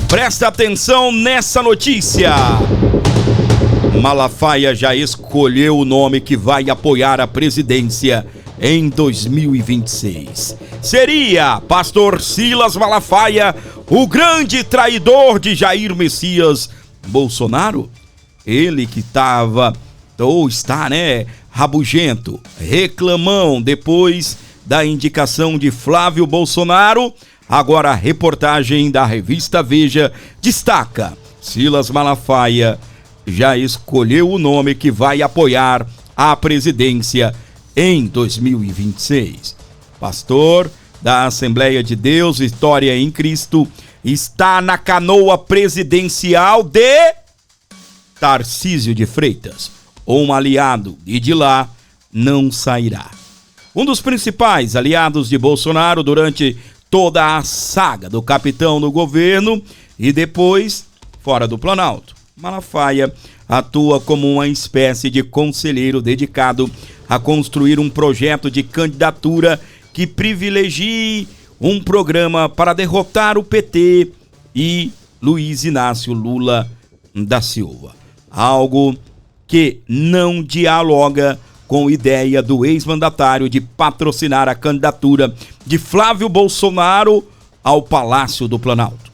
Presta atenção nessa notícia. Malafaia já escolheu o nome que vai apoiar a presidência em 2026. Seria Pastor Silas Malafaia o grande traidor de Jair Messias Bolsonaro? Ele que estava, ou está, rabugento, reclamão depois da indicação de Flávio Bolsonaro. Agora a reportagem da revista Veja destaca: Silas Malafaia já escolheu o nome que vai apoiar a presidência em 2026. Pastor da Assembleia de Deus Vitória em Cristo está na canoa presidencial de Tarcísio de Freitas, um aliado, e de lá não sairá. Um dos principais aliados de Bolsonaro durante toda a saga do capitão no governo e depois fora do Planalto. Malafaia atua como uma espécie de conselheiro dedicado a construir um projeto de candidatura que privilegie um programa para derrotar o PT e Luiz Inácio Lula da Silva. Algo que não dialoga com a ideia do ex-mandatário de patrocinar a candidatura de Flávio Bolsonaro ao Palácio do Planalto.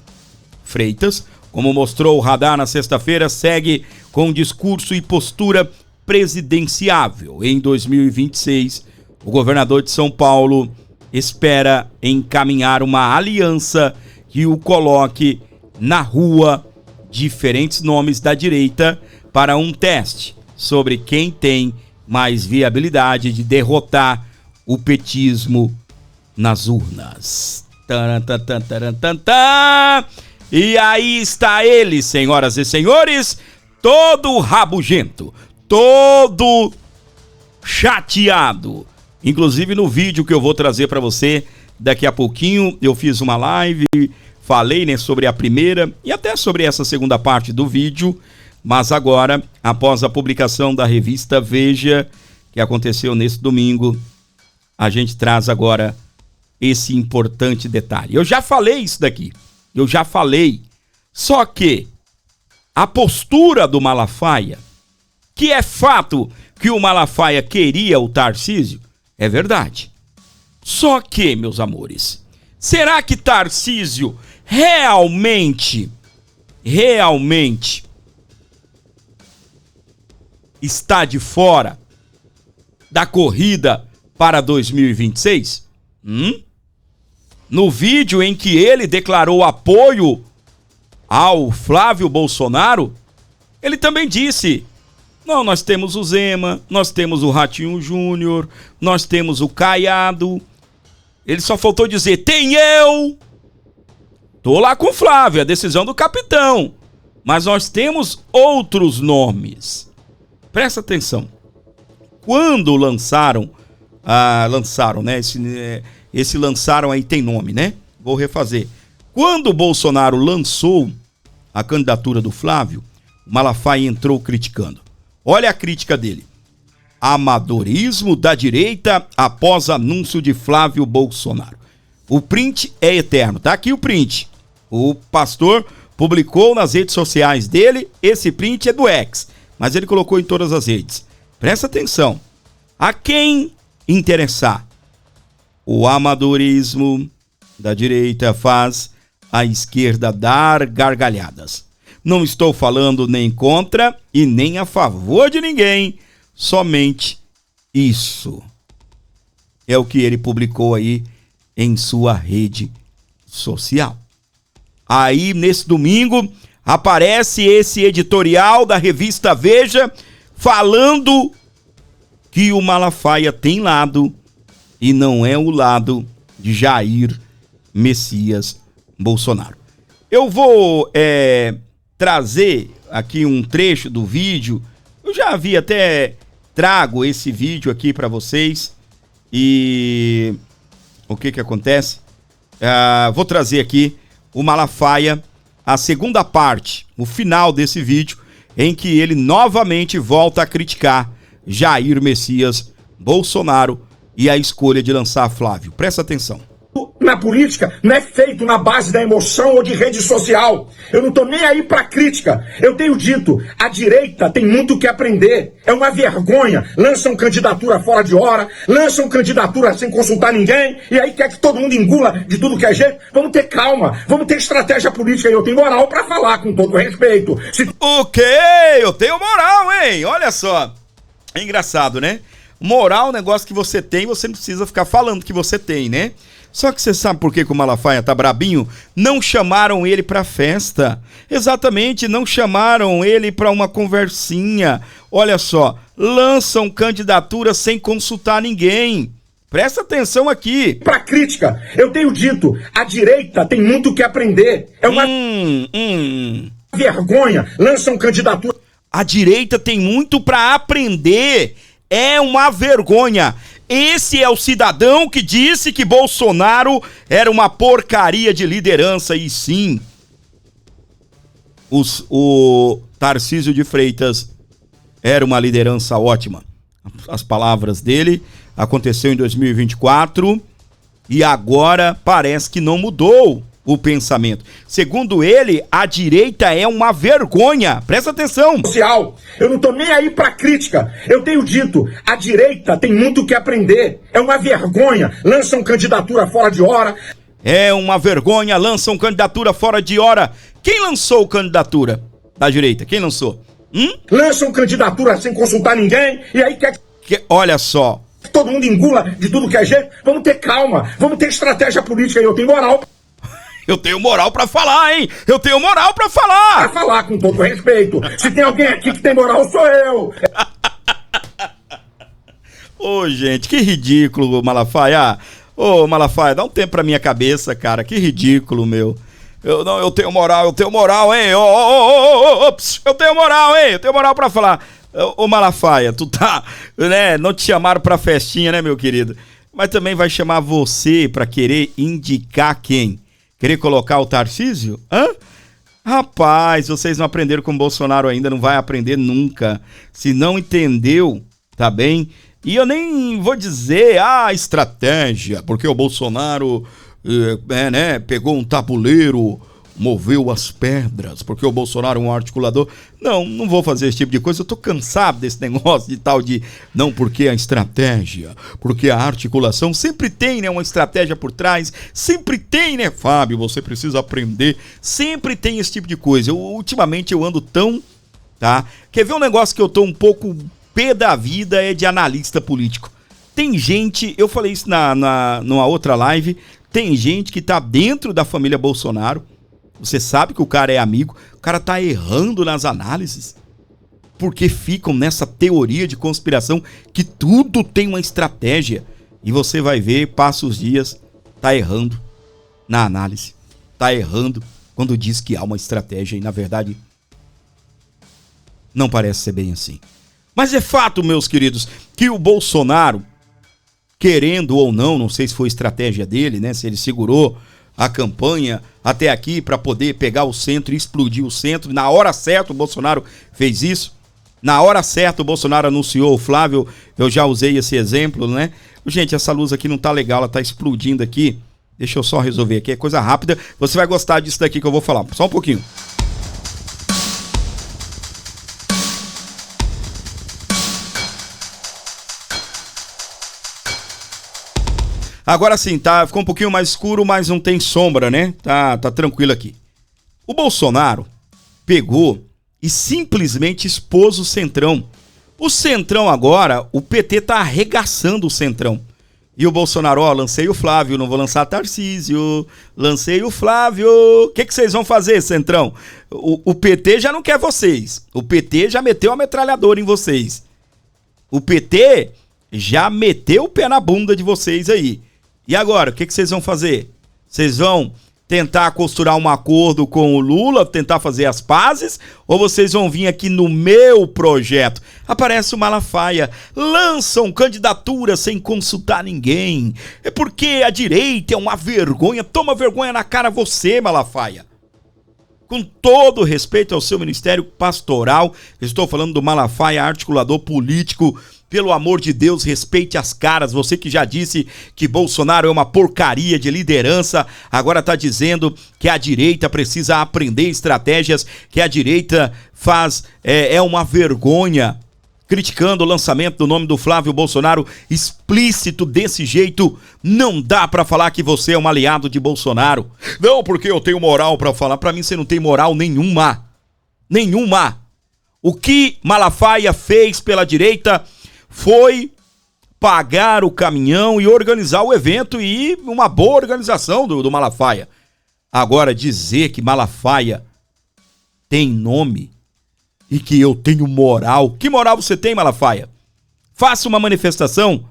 Freitas, como mostrou o Radar na sexta-feira, segue com discurso e postura presidenciável. Em 2026, o governador de São Paulo espera encaminhar uma aliança que o coloque na rua diferentes nomes da direita para um teste sobre quem tem mais viabilidade de derrotar o petismo nas urnas. E aí está ele, senhoras e senhores, todo rabugento, todo chateado. Inclusive no vídeo que eu vou trazer para você daqui a pouquinho, eu fiz uma live, falei sobre a primeira e até sobre essa segunda parte do vídeo. Mas agora, após a publicação da revista Veja, que aconteceu nesse domingo, a gente traz agora esse importante detalhe. Eu já falei isso daqui, só que a postura do Malafaia, que é fato que o Malafaia queria o Tarcísio, é verdade. Só que, meus amores, será que Tarcísio realmente está de fora da corrida para 2026? No vídeo em que ele declarou apoio ao Flávio Bolsonaro, ele também disse: não, nós temos o Zema, nós temos o Ratinho Júnior, nós temos o Caiado. Ele só faltou dizer: tem eu, tô lá com o Flávio, a decisão do capitão, mas nós temos outros nomes. Presta atenção. Quando lançaram esse lançaram aí tem nome, né? Vou refazer. Quando o Bolsonaro lançou a candidatura do Flávio, o Malafaia entrou criticando. Olha a crítica dele: amadorismo da direita após anúncio de Flávio Bolsonaro. O print é eterno, tá aqui o print. O pastor publicou nas redes sociais dele, esse print é do X, mas ele colocou em todas as redes. Presta atenção. A quem interessar, o amadorismo da direita faz a esquerda dar gargalhadas. Não estou falando nem contra e nem a favor de ninguém, somente isso. É o que ele publicou aí em sua rede social. Aí, nesse domingo, aparece esse editorial da revista Veja falando que o Malafaia tem lado e não é o lado de Jair Messias Bolsonaro. Eu vou trazer aqui um trecho do vídeo. Eu já havia até trago esse vídeo aqui para vocês. E o que acontece? Vou trazer aqui o Malafaia, a segunda parte, o final desse vídeo, em que ele novamente volta a criticar Jair Messias Bolsonaro e a escolha de lançar Flávio. Presta atenção. Na política não é feito na base da emoção ou de rede social. Eu não tô nem aí pra crítica. Eu tenho dito, a direita tem muito o que aprender. É uma vergonha. Lançam candidatura fora de hora, lançam candidatura sem consultar ninguém, e aí quer que todo mundo engula de tudo que é jeito. Vamos ter calma, vamos ter estratégia política. E eu tenho moral pra falar, com todo respeito. Ok, eu tenho moral, hein? Olha só. É engraçado, né? Moral é um negócio que você tem, você não precisa ficar falando que você tem, né? Só que você sabe por que o Malafaia tá brabinho? Não chamaram ele pra festa. Exatamente, não chamaram ele pra uma conversinha. Olha só, lançam candidatura sem consultar ninguém. Presta atenção aqui. Pra crítica, eu tenho dito, a direita tem muito o que aprender. É uma vergonha. Lançam candidatura. A direita tem muito pra aprender. É uma vergonha. Esse é o cidadão que disse que Bolsonaro era uma porcaria de liderança. E sim, o Tarcísio de Freitas era uma liderança ótima. As palavras dele aconteceu em 2024 e agora parece que não mudou o pensamento. Segundo ele, a direita é uma vergonha. Presta atenção. Social. Eu não tô nem aí pra crítica. Eu tenho dito, a direita tem muito o que aprender. É uma vergonha. Lançam candidatura fora de hora. É uma vergonha, lançam candidatura fora de hora. Quem lançou candidatura da direita? Quem lançou? Lançam candidatura sem consultar ninguém, e aí quer que olha só. Todo mundo engula de tudo que é jeito. Vamos ter calma, vamos ter estratégia política. E eu tenho moral. Eu tenho moral pra falar, hein? Eu tenho moral pra falar. Pra falar, com todo respeito. Se tem alguém aqui que tem moral, sou eu. Ô, gente, que ridículo, Malafaia. Ô, Malafaia, dá um tempo pra minha cabeça, cara. Que ridículo, meu. Eu tenho moral, hein? Eu tenho moral, hein? Eu tenho moral pra falar. Ô, Malafaia, tu tá, né? Não te chamaram pra festinha, né, meu querido? Mas também vai chamar você pra querer indicar quem? Querer colocar o Tarcísio? Hã? Rapaz, vocês não aprenderam com o Bolsonaro ainda, não vai aprender nunca. Se não entendeu, tá bem? E eu nem vou dizer, estratégia, porque o Bolsonaro, pegou um tabuleiro, moveu as pedras, porque o Bolsonaro é um articulador. Não vou fazer esse tipo de coisa, eu tô cansado desse negócio de tal de... Não, porque a estratégia, porque a articulação sempre tem, né, uma estratégia por trás, sempre tem, né, Fábio, você precisa aprender, sempre tem esse tipo de coisa. Ultimamente eu ando tão, tá? Quer ver um negócio que eu tô um pouco pé da vida, é de analista político. Tem gente, eu falei isso numa outra live, tem gente que tá dentro da família Bolsonaro. Você sabe que o cara é amigo, o cara tá errando nas análises, porque ficam nessa teoria de conspiração que tudo tem uma estratégia. E você vai ver, passa os dias, tá errando na análise, tá errando quando diz que há uma estratégia e na verdade não parece ser bem assim. Mas é fato, meus queridos, que o Bolsonaro, querendo ou não sei se foi estratégia dele, né, se ele segurou a campanha até aqui para poder pegar o centro e explodir o centro. Na hora certa o Bolsonaro fez isso. Na hora certa o Bolsonaro anunciou o Flávio. Eu já usei esse exemplo, né? Gente, essa luz aqui não tá legal, ela tá explodindo aqui. Deixa eu só resolver aqui, é coisa rápida. Você vai gostar disso daqui que eu vou falar. Só um pouquinho. Agora sim, tá, ficou um pouquinho mais escuro, mas não tem sombra, né? Tá tranquilo aqui. O Bolsonaro pegou e simplesmente expôs o Centrão. O Centrão agora, o PT tá arregaçando o Centrão. E o Bolsonaro, lancei o Flávio, não vou lançar Tarcísio, lancei o Flávio. O que vocês vão fazer, Centrão? O PT já não quer vocês. O PT já meteu a metralhadora em vocês. O PT já meteu o pé na bunda de vocês aí. E agora, o que vocês vão fazer? Vocês vão tentar costurar um acordo com o Lula, tentar fazer as pazes? Ou vocês vão vir aqui no meu projeto? Aparece o Malafaia, lançam candidatura sem consultar ninguém. É porque a direita é uma vergonha, toma vergonha na cara você, Malafaia. Com todo respeito ao seu ministério pastoral, estou falando do Malafaia, articulador político Pelo amor de Deus, respeite as caras. Você que já disse que Bolsonaro é uma porcaria de liderança, agora está dizendo que a direita precisa aprender estratégias, que a direita faz, é uma vergonha, criticando o lançamento do nome do Flávio Bolsonaro explícito desse jeito. Não dá para falar que você é um aliado de Bolsonaro. Não, porque eu tenho moral para falar. Para mim você não tem moral nenhuma. Nenhuma. O que Malafaia fez pela direita foi pagar o caminhão e organizar o evento, e uma boa organização do Malafaia. Agora, dizer que Malafaia tem nome e que eu tenho moral. Que moral você tem, Malafaia? Faça uma manifestação.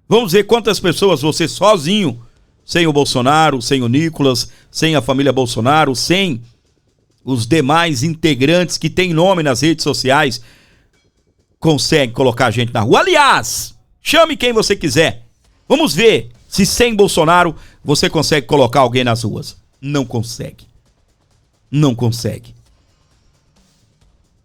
Vamos ver quantas pessoas você sozinho, sem o Bolsonaro, sem o Nicolas, sem a família Bolsonaro, sem os demais integrantes que têm nome nas redes sociais, consegue colocar a gente na rua. Aliás, chame quem você quiser. Vamos ver se sem Bolsonaro você consegue colocar alguém nas ruas. Não consegue. Não consegue.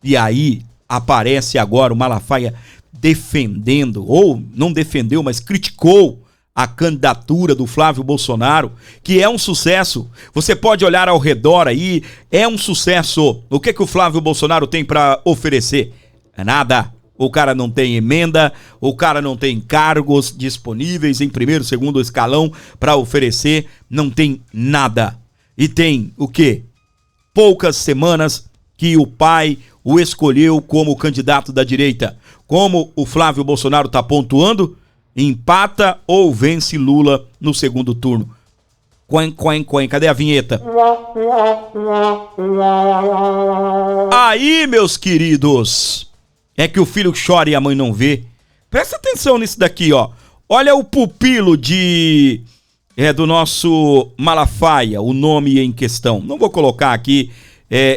E aí aparece agora o Malafaia defendendo, ou não defendeu, mas criticou a candidatura do Flávio Bolsonaro, que é um sucesso. Você pode olhar ao redor aí, é um sucesso. O que o Flávio Bolsonaro tem para oferecer? Nada. O cara não tem emenda, o cara não tem cargos disponíveis em primeiro, segundo escalão para oferecer, não tem nada. E tem o quê? Poucas semanas que o pai o escolheu como candidato da direita. Como o Flávio Bolsonaro está pontuando, empata ou vence Lula no segundo turno. Coen. Cadê a vinheta? Aí, meus queridos, é que o filho chora e a mãe não vê. Presta atenção nisso daqui, ó. Olha o pupilo do nosso Malafaia, o nome em questão. Não vou colocar aqui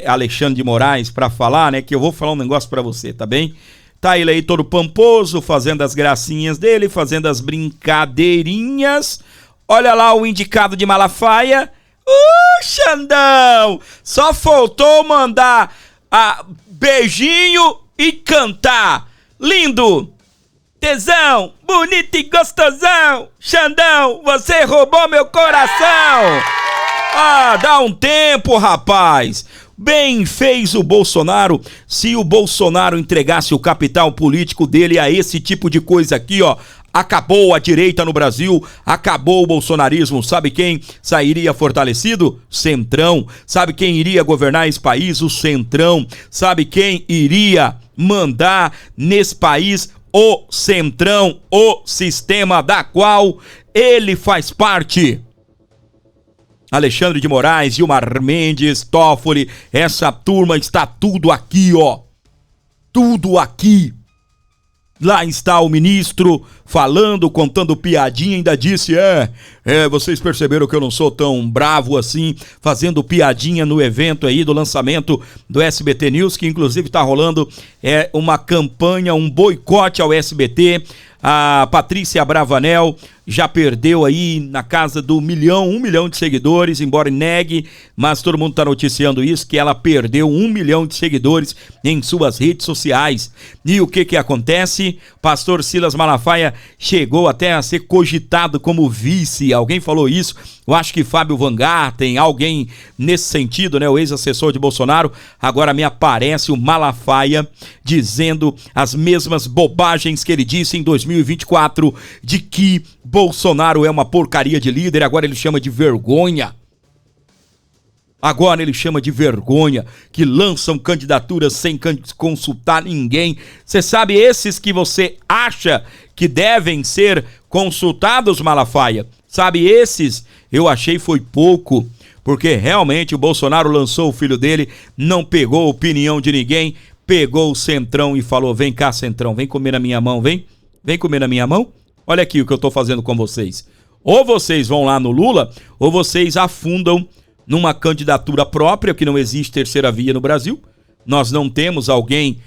Alexandre de Moraes para falar, né? Que eu vou falar um negócio para você, tá bem? Tá ele aí todo pamposo, fazendo as gracinhas dele, fazendo as brincadeirinhas. Olha lá o indicado de Malafaia. Xandão! Só faltou mandar beijinho e cantar. Lindo! Tesão! Bonito e gostosão! Xandão, você roubou meu coração! Dá um tempo, rapaz! Bem fez o Bolsonaro se o Bolsonaro entregasse o capital político dele a esse tipo de coisa aqui, ó. Acabou a direita no Brasil, acabou o bolsonarismo. Sabe quem sairia fortalecido? Centrão. Sabe quem iria governar esse país? O Centrão. Sabe quem iria mandar nesse país? O Centrão, o sistema da qual ele faz parte. Alexandre de Moraes, Gilmar Mendes, Toffoli, essa turma está tudo aqui, ó. Tudo aqui. Lá está o ministro falando, contando piadinha, ainda disse, vocês perceberam que eu não sou tão bravo assim, fazendo piadinha no evento aí do lançamento do SBT News, que inclusive está rolando uma campanha, um boicote ao SBT. A Patrícia Bravanel já perdeu aí na casa do 1 milhão de seguidores, embora negue, mas todo mundo está noticiando isso, que ela perdeu 1 milhão de seguidores em suas redes sociais. E o que acontece? Pastor Silas Malafaia chegou até a ser cogitado como vice. Alguém falou isso? Eu acho que Fábio Van Garten, alguém nesse sentido, né? O ex-assessor de Bolsonaro. Agora me aparece o Malafaia dizendo as mesmas bobagens que ele disse em 2024, de que Bolsonaro é uma porcaria de líder. Agora ele chama de vergonha. Agora ele chama de vergonha, que lançam candidaturas sem consultar ninguém. Você sabe, esses que você acha que devem ser consultados, Malafaia, sabe, esses eu achei foi pouco, porque realmente o Bolsonaro lançou o filho dele, não pegou a opinião de ninguém, pegou o Centrão e falou, vem cá, Centrão, vem comer na minha mão, vem comer na minha mão. Olha aqui o que eu tô fazendo com vocês. Ou vocês vão lá no Lula, ou vocês afundam numa candidatura própria, que não existe terceira via no Brasil. Nós não temos alguém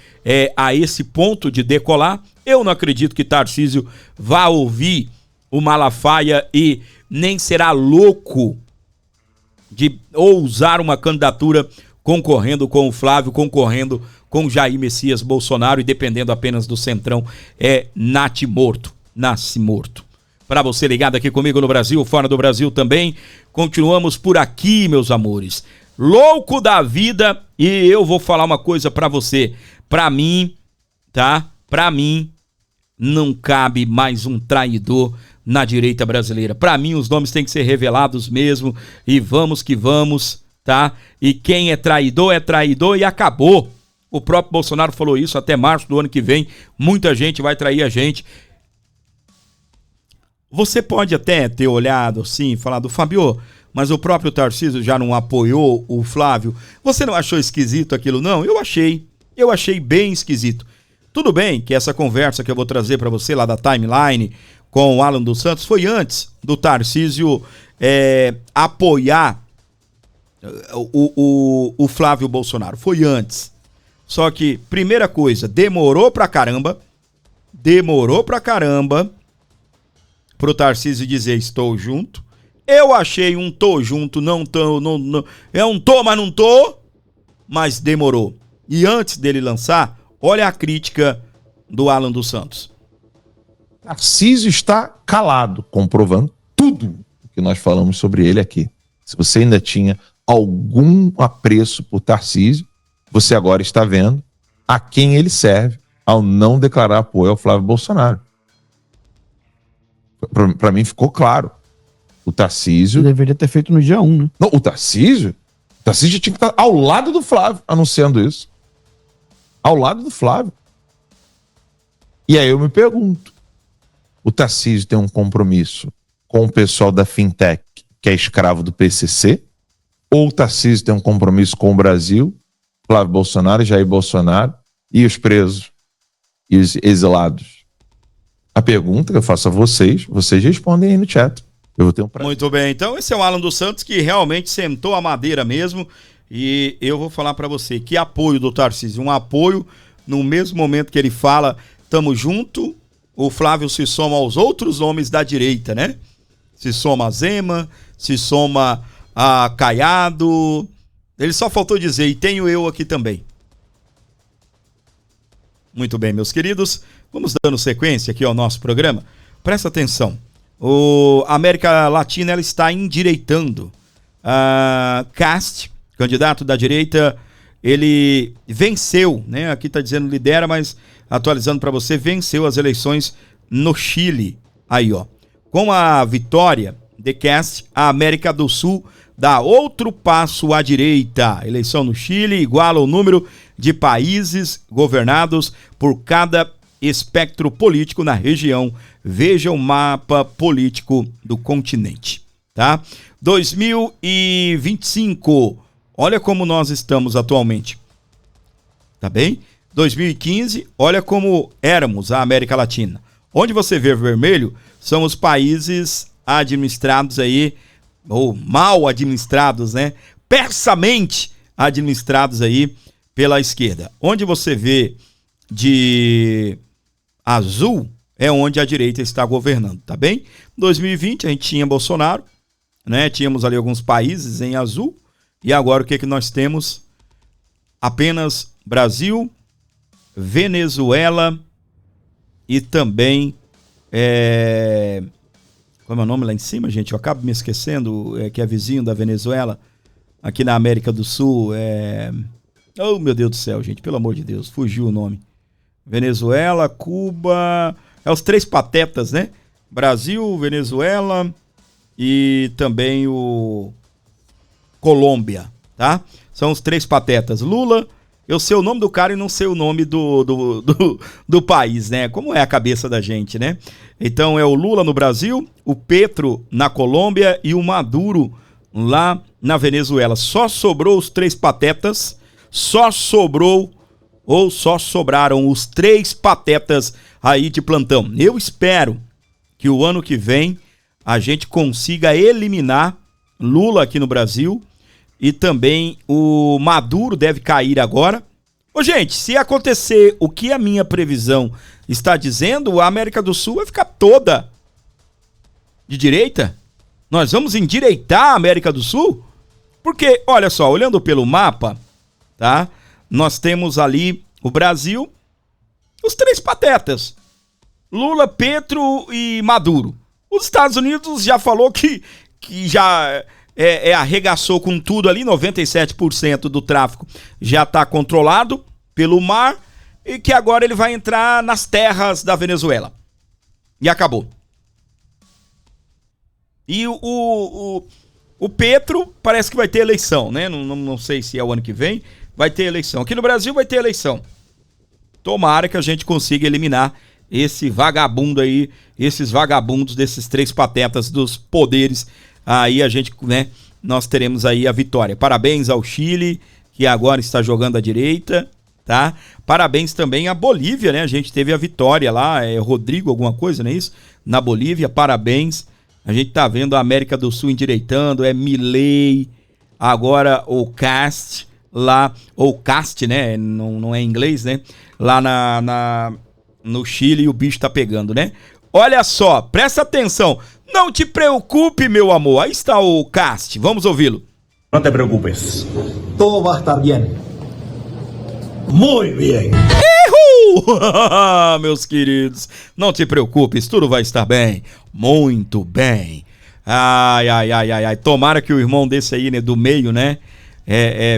a esse ponto de decolar. Eu não acredito que Tarcísio vá ouvir o Malafaia e nem será louco de ousar uma candidatura concorrendo com o Flávio, concorrendo com Jair Messias Bolsonaro e dependendo apenas do Centrão, nasce morto. Para você ligado aqui comigo no Brasil, fora do Brasil também, continuamos por aqui, meus amores. Louco da vida, e eu vou falar uma coisa para você. Para mim, tá? Para mim, não cabe mais um traidor na direita brasileira. Para mim, os nomes têm que ser revelados mesmo, e vamos que vamos, tá? E quem é traidor e acabou. O próprio Bolsonaro falou isso, até março do ano que vem, muita gente vai trair a gente. Você pode até ter olhado assim, falado, Fabio, mas o próprio Tarcísio já não apoiou o Flávio. Você não achou esquisito aquilo, não? Eu achei bem esquisito. Tudo bem que essa conversa que eu vou trazer para você lá da timeline com o Alan dos Santos foi antes do Tarcísio apoiar o Flávio Bolsonaro. Foi antes. Só que, primeira coisa, demorou pra caramba pro Tarcísio dizer estou junto. Eu achei um tô junto, não, é um tô, mas não tô, mas demorou. E antes dele lançar, olha a crítica do Alan dos Santos. Tarcísio está calado, comprovando tudo que nós falamos sobre ele aqui. Se você ainda tinha algum apreço por Tarcísio, você agora está vendo a quem ele serve ao não declarar apoio ao Flávio Bolsonaro. Para mim ficou claro. O Tarcísio... Ele deveria ter feito no dia 1, né? Não, o Tarcísio tinha que estar ao lado do Flávio anunciando isso. Ao lado do Flávio. E aí eu me pergunto, o Tarcísio tem um compromisso com o pessoal da Fintech, que é escravo do PCC? Ou o Tarcísio tem um compromisso com o Brasil, Flávio Bolsonaro, Jair Bolsonaro e os presos e os exilados? A pergunta que eu faço a vocês respondem aí no chat. Eu vou ter um prazer. Muito bem, então esse é o Alan dos Santos que realmente sentou a madeira mesmo, e eu vou falar pra você que apoio do Tarcísio, um apoio no mesmo momento que ele fala tamo junto, o Flávio se soma aos outros nomes da direita, né? Se soma a Zema, se soma a Caiado, ele só faltou dizer, e tenho eu aqui também. Muito bem, meus queridos, vamos dando sequência aqui ao nosso programa. Presta atenção. A América Latina ela está endireitando. Cast, candidato da direita, ele venceu, né? Aqui está dizendo lidera, mas atualizando para você, venceu as eleições no Chile. Aí, ó. Com a vitória de Cast, a América do Sul dá outro passo à direita. Eleição no Chile iguala o número de países governados por cada espectro político na região. Veja o mapa político do continente, tá? 2025, olha como nós estamos atualmente, tá bem? 2015, olha como éramos a América Latina. Onde você vê vermelho são os países administrados aí, ou mal administrados, né? Persamente administrados aí pela esquerda. Onde você vê de azul é onde a direita está governando, tá bem? 2020 a gente tinha Bolsonaro, né? Tínhamos ali alguns países em azul, e agora o que nós temos? Apenas Brasil, Venezuela e também como é o nome lá em cima, gente? Eu acabo me esquecendo, que é vizinho da Venezuela, aqui na América do Sul, oh, meu Deus do céu, gente, pelo amor de Deus, fugiu o nome. Venezuela, Cuba, os três patetas, né? Brasil, Venezuela e também o Colômbia, tá? São os três patetas. Lula, eu sei o nome do cara e não sei o nome do país, né? Como é a cabeça da gente, né? Então é o Lula no Brasil, o Petro na Colômbia e o Maduro lá na Venezuela. Só sobrou os três patetas, só sobraram os três patetas aí de plantão. Eu espero que o ano que vem a gente consiga eliminar Lula aqui no Brasil, e também o Maduro deve cair agora. Ô, gente, se acontecer o que a minha previsão está dizendo, a América do Sul vai ficar toda de direita. Nós vamos endireitar a América do Sul? Porque, olha só, olhando pelo mapa, tá? Nós temos ali o Brasil, os três patetas, Lula, Petro e Maduro. Os Estados Unidos já falou que já arregaçou com tudo ali, 97% do tráfico já está controlado pelo mar e que agora ele vai entrar nas terras da Venezuela. E acabou. E o Petro parece que vai ter eleição, né? Não sei se é o ano que vem, vai ter eleição. Aqui no Brasil vai ter eleição. Tomara que a gente consiga eliminar esse vagabundo aí, esses vagabundos desses três patetas dos poderes. Aí a gente, né, nós teremos aí a vitória. Parabéns ao Chile, que agora está jogando à direita, tá? Parabéns também à Bolívia, né? A gente teve a vitória lá, Rodrigo alguma coisa, não é isso? Na Bolívia, parabéns. A gente tá vendo a América do Sul endireitando, Milei, agora o Cast lá, ou Cast, né? Não é em inglês, né? Lá no Chile o bicho tá pegando, né? Olha só, presta atenção. Não te preocupe, meu amor. Aí está o Cast. Vamos ouvi-lo. Não te preocupes. Todo va a estar bien. Muy bien. Meus queridos, não te preocupes, tudo vai estar bem. Muito bem. Ai. Tomara que o irmão desse aí, né, do meio, né,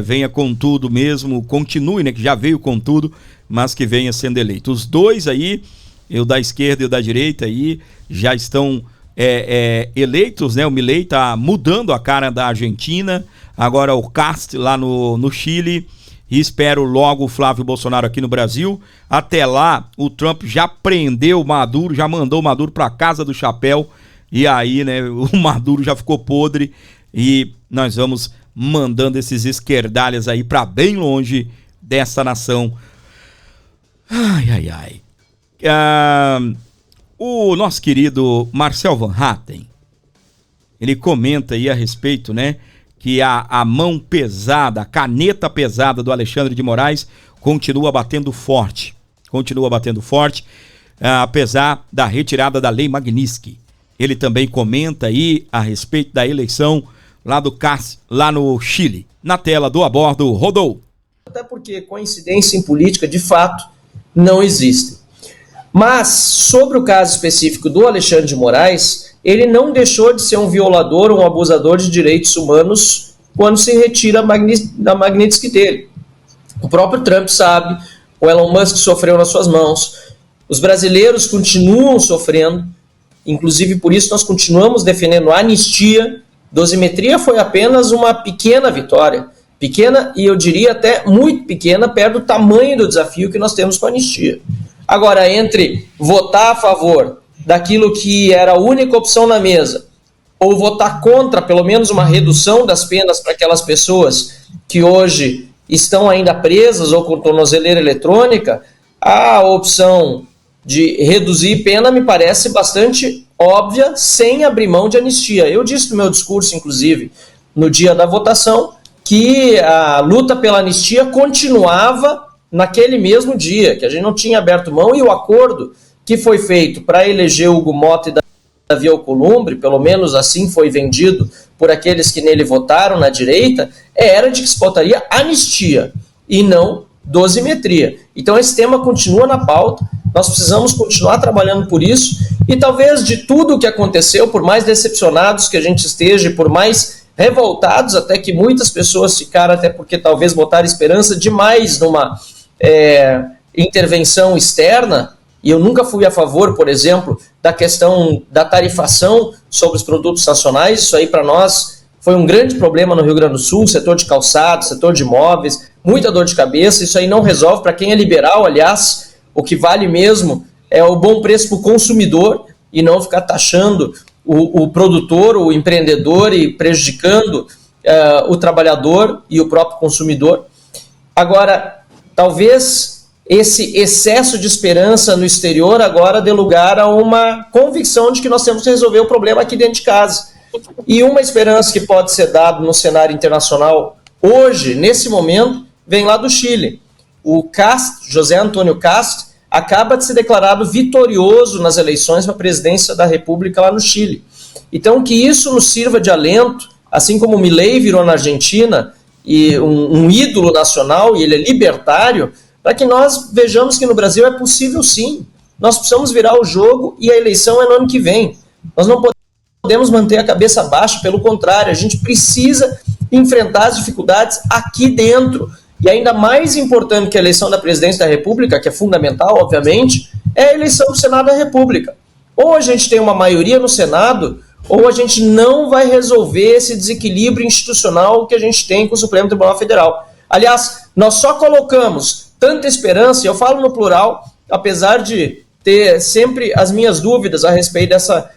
venha com tudo mesmo, continue, né, que já veio com tudo, mas que venha sendo eleito. Os dois aí, o da esquerda e o da direita aí, já estão eleitos, né? O Milei tá mudando a cara da Argentina, agora o Cast lá no Chile, e espero logo o Flávio Bolsonaro aqui no Brasil. Até lá, o Trump já prendeu o Maduro, já mandou o Maduro pra casa do chapéu, e aí, né, o Maduro já ficou podre, e nós vamos mandando esses esquerdalhas aí pra bem longe dessa nação. Ai. O nosso querido Marcel Van Hatten, ele comenta aí a respeito, né, que a mão pesada, a caneta pesada do Alexandre de Moraes continua batendo forte, apesar da retirada da Lei Magnitsky. Ele também comenta aí a respeito da eleição lá no Chile. Na tela do A Bordo, rodou. Até porque coincidência em política, de fato, não existe. Mas, sobre o caso específico do Alexandre de Moraes, ele não deixou de ser um violador, um abusador de direitos humanos quando se retira a Magnitsky dele. O próprio Trump sabe, o Elon Musk sofreu nas suas mãos, os brasileiros continuam sofrendo, inclusive por isso nós continuamos defendendo a anistia. Dosimetria foi apenas uma pequena vitória, pequena e eu diria até muito pequena, perto do tamanho do desafio que nós temos com a anistia. Agora, entre votar a favor daquilo que era a única opção na mesa, ou votar contra pelo menos uma redução das penas para aquelas pessoas que hoje estão ainda presas ou com tornozeleira eletrônica, a opção de reduzir pena me parece bastante óbvia, sem abrir mão de anistia. Eu disse no meu discurso, inclusive, no dia da votação, que a luta pela anistia continuava naquele mesmo dia, que a gente não tinha aberto mão, e o acordo que foi feito para eleger Hugo Mota e Davi Alcolumbre, pelo menos assim foi vendido por aqueles que nele votaram na direita, era de que se votaria anistia e não dosimetria. Então esse tema continua na pauta, nós precisamos continuar trabalhando por isso, e talvez de tudo o que aconteceu, por mais decepcionados que a gente esteja, por mais revoltados até que muitas pessoas ficaram, até porque talvez botaram esperança demais numa intervenção externa, e eu nunca fui a favor, por exemplo, da questão da tarifação sobre os produtos nacionais. Isso aí para nós foi um grande problema no Rio Grande do Sul, setor de calçados, setor de imóveis, muita dor de cabeça. Isso aí não resolve. Para quem é liberal, aliás, o que vale mesmo é o bom preço para o consumidor e não ficar taxando o produtor, o empreendedor e prejudicando o trabalhador e o próprio consumidor. Agora, talvez esse excesso de esperança no exterior agora dê lugar a uma convicção de que nós temos que resolver o problema aqui dentro de casa. E uma esperança que pode ser dada no cenário internacional hoje, nesse momento, vem lá do Chile. O Cast, José Antônio Cast, acaba de ser declarado vitorioso nas eleições para a presidência da República lá no Chile. Então, que isso nos sirva de alento, assim como o Milei virou na Argentina, e um ídolo nacional, e ele é libertário, para que nós vejamos que no Brasil é possível sim. Nós precisamos virar o jogo e a eleição é no ano que vem. Nós não podemos manter a cabeça baixa, pelo contrário, a gente precisa enfrentar as dificuldades aqui dentro. E ainda mais importante que a eleição da presidência da República, que é fundamental, obviamente, é a eleição do Senado da República. Ou a gente tem uma maioria no Senado, ou a gente não vai resolver esse desequilíbrio institucional que a gente tem com o Supremo Tribunal Federal. Aliás, nós só colocamos tanta esperança, e eu falo no plural, apesar de ter sempre as minhas dúvidas a respeito dessa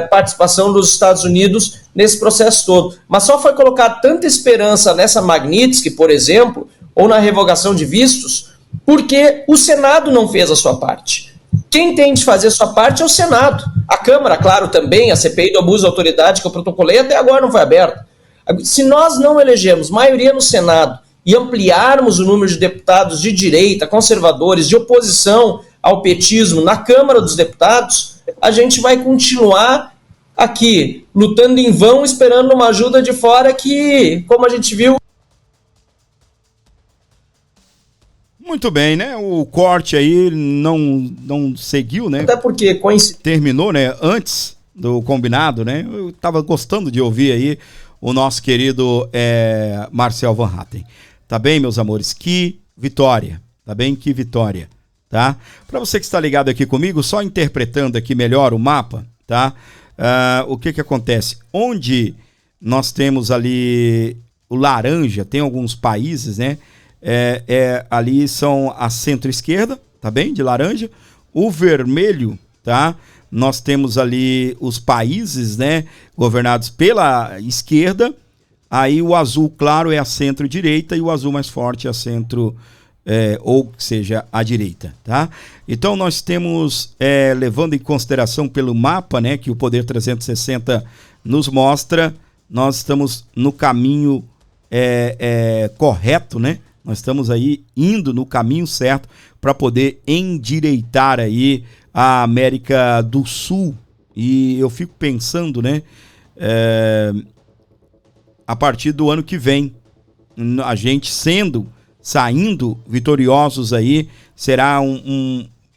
participação dos Estados Unidos nesse processo todo. Mas só foi colocar tanta esperança nessa Magnitsky, por exemplo, ou na revogação de vistos, porque o Senado não fez a sua parte. Quem tem de fazer a sua parte é o Senado. A Câmara, claro, também, a CPI do abuso de autoridade que eu protocolei até agora não foi aberta. Se nós não elegemos maioria no Senado e ampliarmos o número de deputados de direita, conservadores, de oposição ao petismo na Câmara dos Deputados, a gente vai continuar aqui, lutando em vão, esperando uma ajuda de fora que, como a gente viu... Muito bem, né? O corte aí não seguiu, né? Até porque terminou, né? Antes do combinado, né? Eu tava gostando de ouvir aí o nosso querido Marcel Van Hatten. Tá bem, meus amores? Que vitória, tá bem? Que vitória, tá? Para você que está ligado aqui comigo, só interpretando aqui melhor o mapa, tá? O que acontece? Onde nós temos ali o laranja, tem alguns países, né? Ali são a centro-esquerda, tá bem? De laranja. O vermelho, tá? Nós temos ali os países, né? Governados pela esquerda. Aí o azul claro é a centro-direita e o azul mais forte é a centro, ou seja, a direita, tá? Então nós temos, levando em consideração pelo mapa, né? Que o Poder 360 nos mostra, nós estamos no caminho correto, né? Nós estamos aí indo no caminho certo para poder endireitar aí a América do Sul. E eu fico pensando, né? A partir do ano que vem, a gente saindo vitoriosos aí, será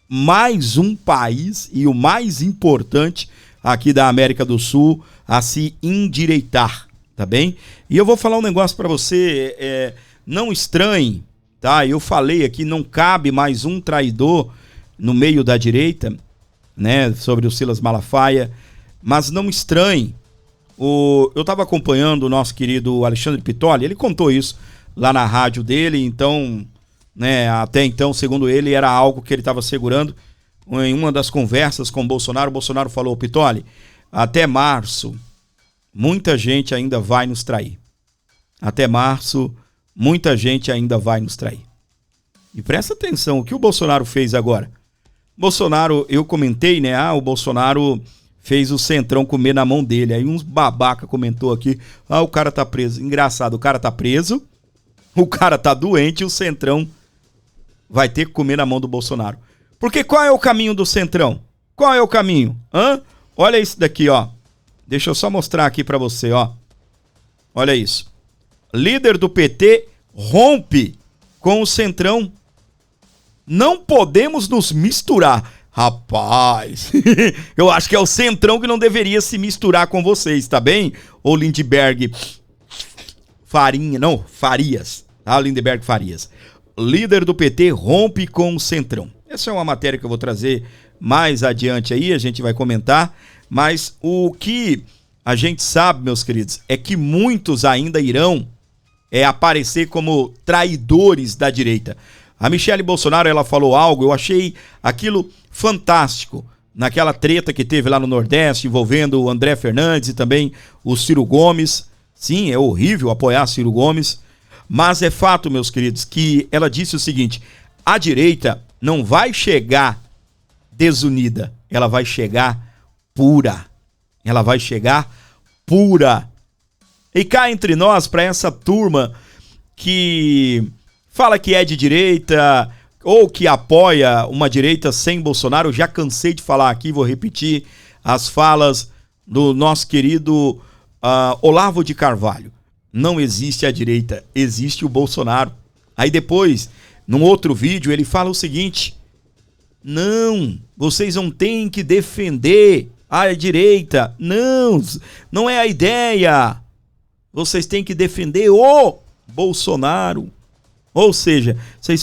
mais um país e o mais importante aqui da América do Sul a se endireitar, tá bem? E eu vou falar um negócio para você, não estranhe, tá? Eu falei aqui, não cabe mais um traidor no meio da direita, né? Sobre o Silas Malafaia, mas não estranhe. Eu estava acompanhando o nosso querido Alexandre Pitoli, ele contou isso lá na rádio dele, então, né? Até então, segundo ele, era algo que ele estava segurando. Em uma das conversas com o Bolsonaro falou: Pitoli, até março, muita gente ainda vai nos trair. Até março, muita gente ainda vai nos trair. E presta atenção, o que o Bolsonaro fez agora? Bolsonaro, eu comentei, né? O Bolsonaro fez o Centrão comer na mão dele. Aí uns babaca comentou aqui: o cara tá preso. Engraçado, o cara tá preso, o cara tá doente e o Centrão vai ter que comer na mão do Bolsonaro. Porque qual é o caminho do Centrão? Qual é o caminho? Olha isso daqui, ó. Deixa eu só mostrar aqui pra você, ó. Olha isso. Líder do PT rompe com o Centrão. Não podemos nos misturar. Rapaz, eu acho que é o Centrão que não deveria se misturar com vocês, tá bem? Ou Lindbergh Farias, tá? Lindbergh Farias. Líder do PT rompe com o Centrão. Essa é uma matéria que eu vou trazer mais adiante aí, a gente vai comentar. Mas o que a gente sabe, meus queridos, é que muitos ainda irão aparecer como traidores da direita. A Michele Bolsonaro, ela falou algo, eu achei aquilo fantástico, naquela treta que teve lá no Nordeste, envolvendo o André Fernandes e também o Ciro Gomes. Sim, é horrível apoiar Ciro Gomes, mas é fato, meus queridos, que ela disse o seguinte: a direita não vai chegar desunida, ela vai chegar pura. Ela vai chegar pura. E cá entre nós, para essa turma que fala que é de direita ou que apoia uma direita sem Bolsonaro, eu já cansei de falar aqui, vou repetir as falas do nosso querido Olavo de Carvalho. não existe a direita, existe o Bolsonaro. Aí depois, num outro vídeo, ele fala o seguinte: não, vocês não têm que defender a direita. Não, não é a ideia. Vocês têm que defender o Bolsonaro. Ou seja,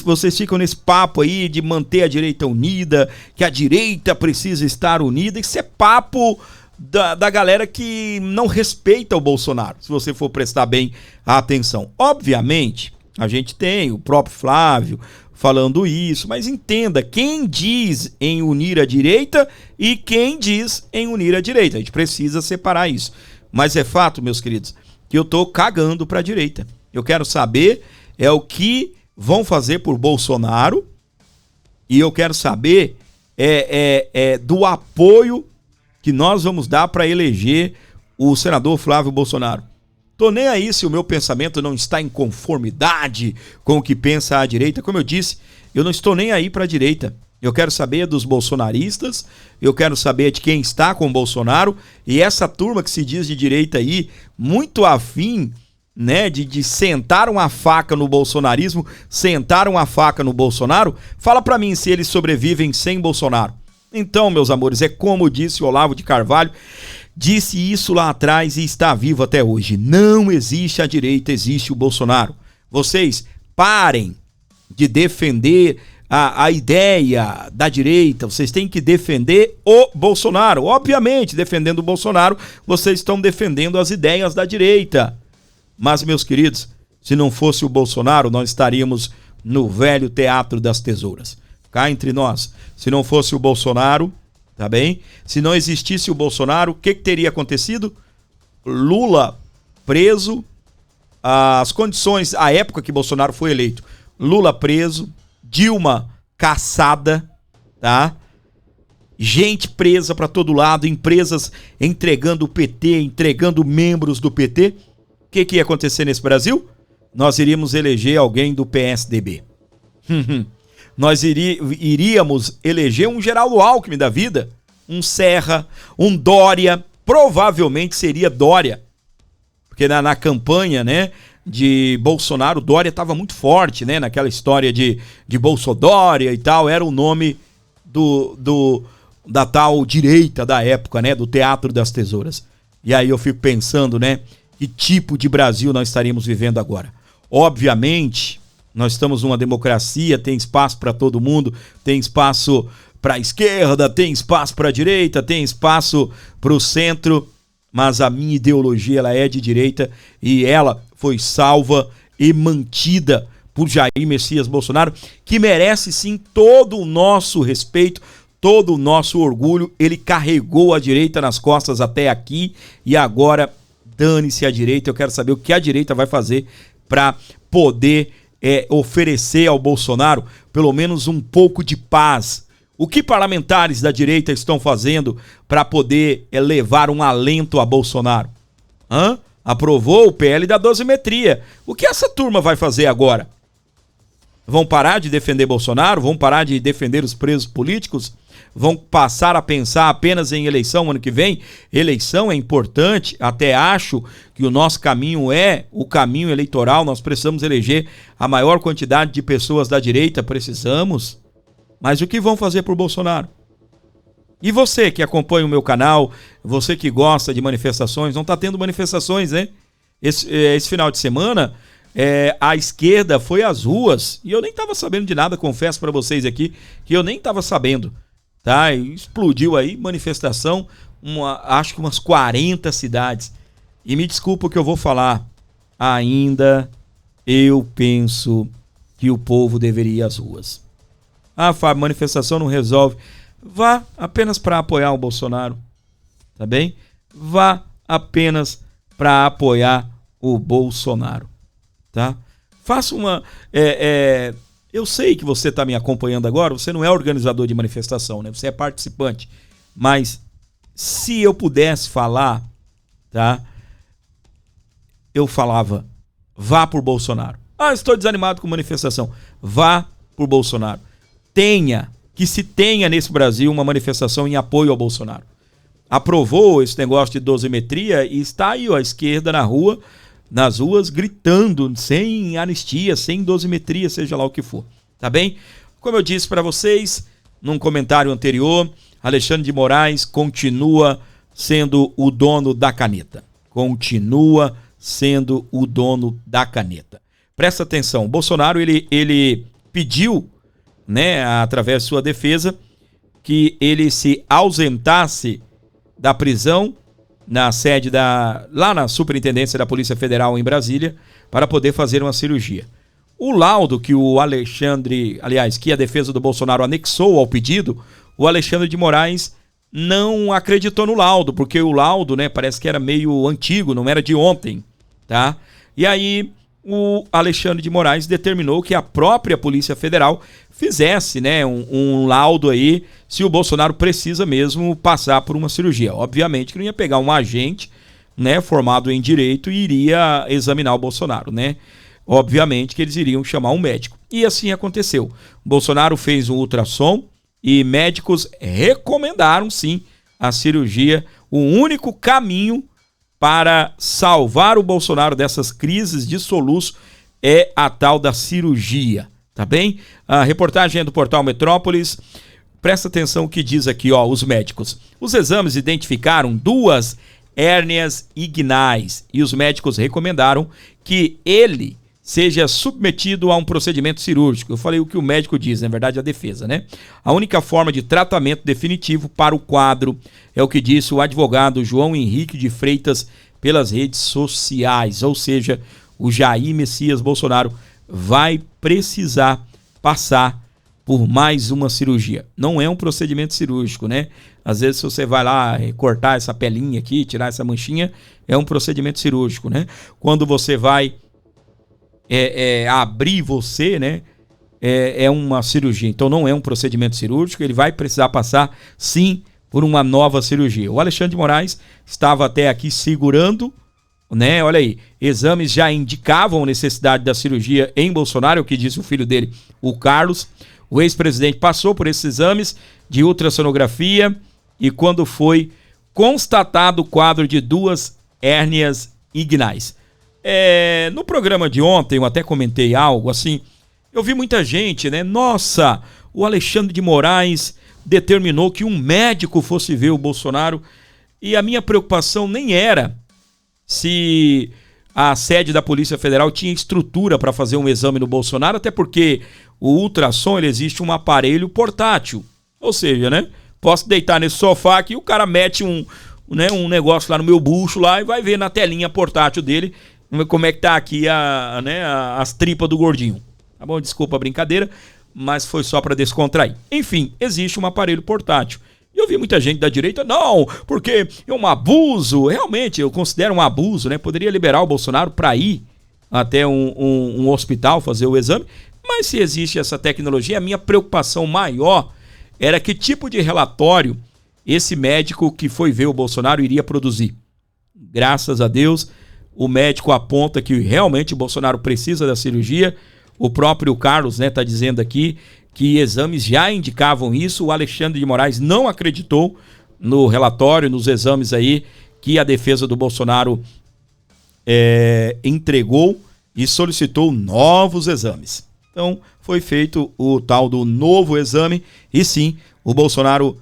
vocês ficam nesse papo aí de manter a direita unida, que a direita precisa estar unida. Isso é papo da galera que não respeita o Bolsonaro, se você for prestar bem atenção. Obviamente, a gente tem o próprio Flávio falando isso, mas entenda, quem diz em unir a direita e quem diz em unir a direita. A gente precisa separar isso. Mas é fato, meus queridos, que eu tô cagando pra direita. Eu quero saber o que vão fazer por Bolsonaro e eu quero saber do apoio que nós vamos dar para eleger o senador Flávio Bolsonaro. Tô nem aí se o meu pensamento não está em conformidade com o que pensa a direita. Como eu disse, eu não estou nem aí para a direita. Eu quero saber dos bolsonaristas, eu quero saber de quem está com o Bolsonaro, e essa turma que se diz de direita aí, muito afim, né, de sentar uma faca no bolsonarismo, sentar uma faca no Bolsonaro, fala para mim se eles sobrevivem sem Bolsonaro. Então, meus amores, é como disse Olavo de Carvalho, disse isso lá atrás e está vivo até hoje. Não existe a direita, existe o Bolsonaro. Vocês parem de defender a ideia da direita, vocês têm que defender o Bolsonaro. Obviamente, defendendo o Bolsonaro, vocês estão defendendo as ideias da direita. Mas, meus queridos, se não fosse o Bolsonaro, nós estaríamos no velho Teatro das Tesouras. Cá entre nós, se não fosse o Bolsonaro, tá bem? Se não existisse o Bolsonaro, o que teria acontecido? Lula preso, as condições, a época que Bolsonaro foi eleito, Lula preso, Dilma caçada, tá? Gente presa para todo lado, empresas entregando o PT, entregando membros do PT. O que ia acontecer nesse Brasil? Nós iríamos eleger alguém do PSDB. Nós iríamos eleger um Geraldo Alckmin da vida, um Serra, um Dória, provavelmente seria Dória, porque na campanha, né, de Bolsonaro, Dória estava muito forte, né, naquela história de Bolsodória e tal, era o nome da tal direita da época, né, do Teatro das Tesouras. E aí eu fico pensando, né, que tipo de Brasil nós estaríamos vivendo agora. Obviamente, nós estamos numa democracia, tem espaço para todo mundo, tem espaço para a esquerda, tem espaço para a direita, tem espaço para o centro, mas a minha ideologia ela é de direita e ela foi salva e mantida por Jair Messias Bolsonaro, que merece sim todo o nosso respeito, todo o nosso orgulho. Ele carregou a direita nas costas até aqui e agora dane-se a direita. Eu quero saber o que a direita vai fazer para poder oferecer ao Bolsonaro pelo menos um pouco de paz. O que parlamentares da direita estão fazendo para poder levar um alento a Bolsonaro? Aprovou o PL da dosimetria. O que essa turma vai fazer agora? Vão parar de defender Bolsonaro? Vão parar de defender os presos políticos? Vão passar a pensar apenas em eleição ano que vem? Eleição é importante, até acho que o nosso caminho é o caminho eleitoral, nós precisamos eleger a maior quantidade de pessoas da direita, precisamos. Mas o que vão fazer por Bolsonaro? E você que acompanha o meu canal, você que gosta de manifestações, não está tendo manifestações, né? Esse final de semana, a esquerda foi às ruas e eu nem estava sabendo de nada, confesso para vocês aqui, que eu nem estava sabendo. Tá? E explodiu aí, manifestação, acho que umas 40 cidades. E me desculpa o que eu vou falar, ainda eu penso que o povo deveria ir às ruas. Fábio, manifestação não resolve. Vá apenas para apoiar o Bolsonaro, tá bem? Vá apenas para apoiar o Bolsonaro, tá? Faça uma... Eu sei que você está me acompanhando agora, você não é organizador de manifestação, né? Você é participante. Mas se eu pudesse falar, tá? Eu falava, vá por Bolsonaro. Estou desanimado com manifestação. Vá por Bolsonaro. Que se tenha nesse Brasil uma manifestação em apoio ao Bolsonaro. Aprovou esse negócio de dosimetria e está aí, ó, a esquerda na rua, nas ruas gritando, sem anistia, sem dosimetria, seja lá o que for, tá bem? Como eu disse para vocês num comentário anterior, Alexandre de Moraes continua sendo o dono da caneta. Continua sendo o dono da caneta. Presta atenção, Bolsonaro ele pediu, né, através de sua defesa, que ele se ausentasse da prisão na sede lá na Superintendência da Polícia Federal em Brasília, para poder fazer uma cirurgia. O laudo que que a defesa do Bolsonaro anexou ao pedido, o Alexandre de Moraes não acreditou no laudo, porque o laudo, né, parece que era meio antigo, não era de ontem, tá? E aí o Alexandre de Moraes determinou que a própria Polícia Federal fizesse, né, um laudo aí, se o Bolsonaro precisa mesmo passar por uma cirurgia. Obviamente que não ia pegar um agente, né, formado em direito e iria examinar o Bolsonaro, né? Obviamente que eles iriam chamar um médico. E assim aconteceu. O Bolsonaro fez um ultrassom e médicos recomendaram sim a cirurgia. O único caminho para salvar o Bolsonaro dessas crises de soluço é a tal da cirurgia, tá bem? A reportagem é do portal Metrópolis. Presta atenção o que diz aqui, ó, os médicos. Os exames identificaram 2 hérnias inguinais e os médicos recomendaram que ele seja submetido a um procedimento cirúrgico. Eu falei o que o médico diz, na verdade a defesa, né? A única forma de tratamento definitivo para o quadro é o que disse o advogado João Henrique de Freitas pelas redes sociais, ou seja, o Jair Messias Bolsonaro vai precisar passar por mais uma cirurgia. Não é um procedimento cirúrgico, né? Às vezes se você vai lá cortar essa pelinha aqui, tirar essa manchinha, é um procedimento cirúrgico, né? Quando você vai abrir você, né? É uma cirurgia. Então não é um procedimento cirúrgico, ele vai precisar passar sim por uma nova cirurgia. O Alexandre de Moraes estava até aqui segurando, né? Olha aí, exames já indicavam necessidade da cirurgia em Bolsonaro, é o que disse o filho dele, o Carlos. O ex-presidente passou por esses exames de ultrassonografia e quando foi constatado o quadro de 2 hérnias inguinais. No programa de ontem eu até comentei algo assim, eu vi muita gente, né? Nossa, o Alexandre de Moraes determinou que um médico fosse ver o Bolsonaro e a minha preocupação nem era se a sede da Polícia Federal tinha estrutura para fazer um exame no Bolsonaro, até porque o ultrassom, ele existe um aparelho portátil, ou seja, né? Posso deitar nesse sofá aqui, o cara mete um negócio lá no meu bucho lá e vai ver na telinha portátil dele como é que tá aqui as tripas do gordinho. Tá bom? Desculpa a brincadeira, mas foi só para descontrair. Enfim, existe um aparelho portátil. E eu vi muita gente da direita, não, porque é um abuso. Realmente, eu considero um abuso, né? Poderia liberar o Bolsonaro para ir até um hospital fazer o exame. Mas se existe essa tecnologia, a minha preocupação maior era que tipo de relatório esse médico que foi ver o Bolsonaro iria produzir. Graças a Deus, o médico aponta que realmente o Bolsonaro precisa da cirurgia. O próprio Carlos, né, tá dizendo aqui que exames já indicavam isso. O Alexandre de Moraes não acreditou no relatório, nos exames aí que a defesa do Bolsonaro entregou e solicitou novos exames. Então, foi feito o tal do novo exame e sim, o Bolsonaro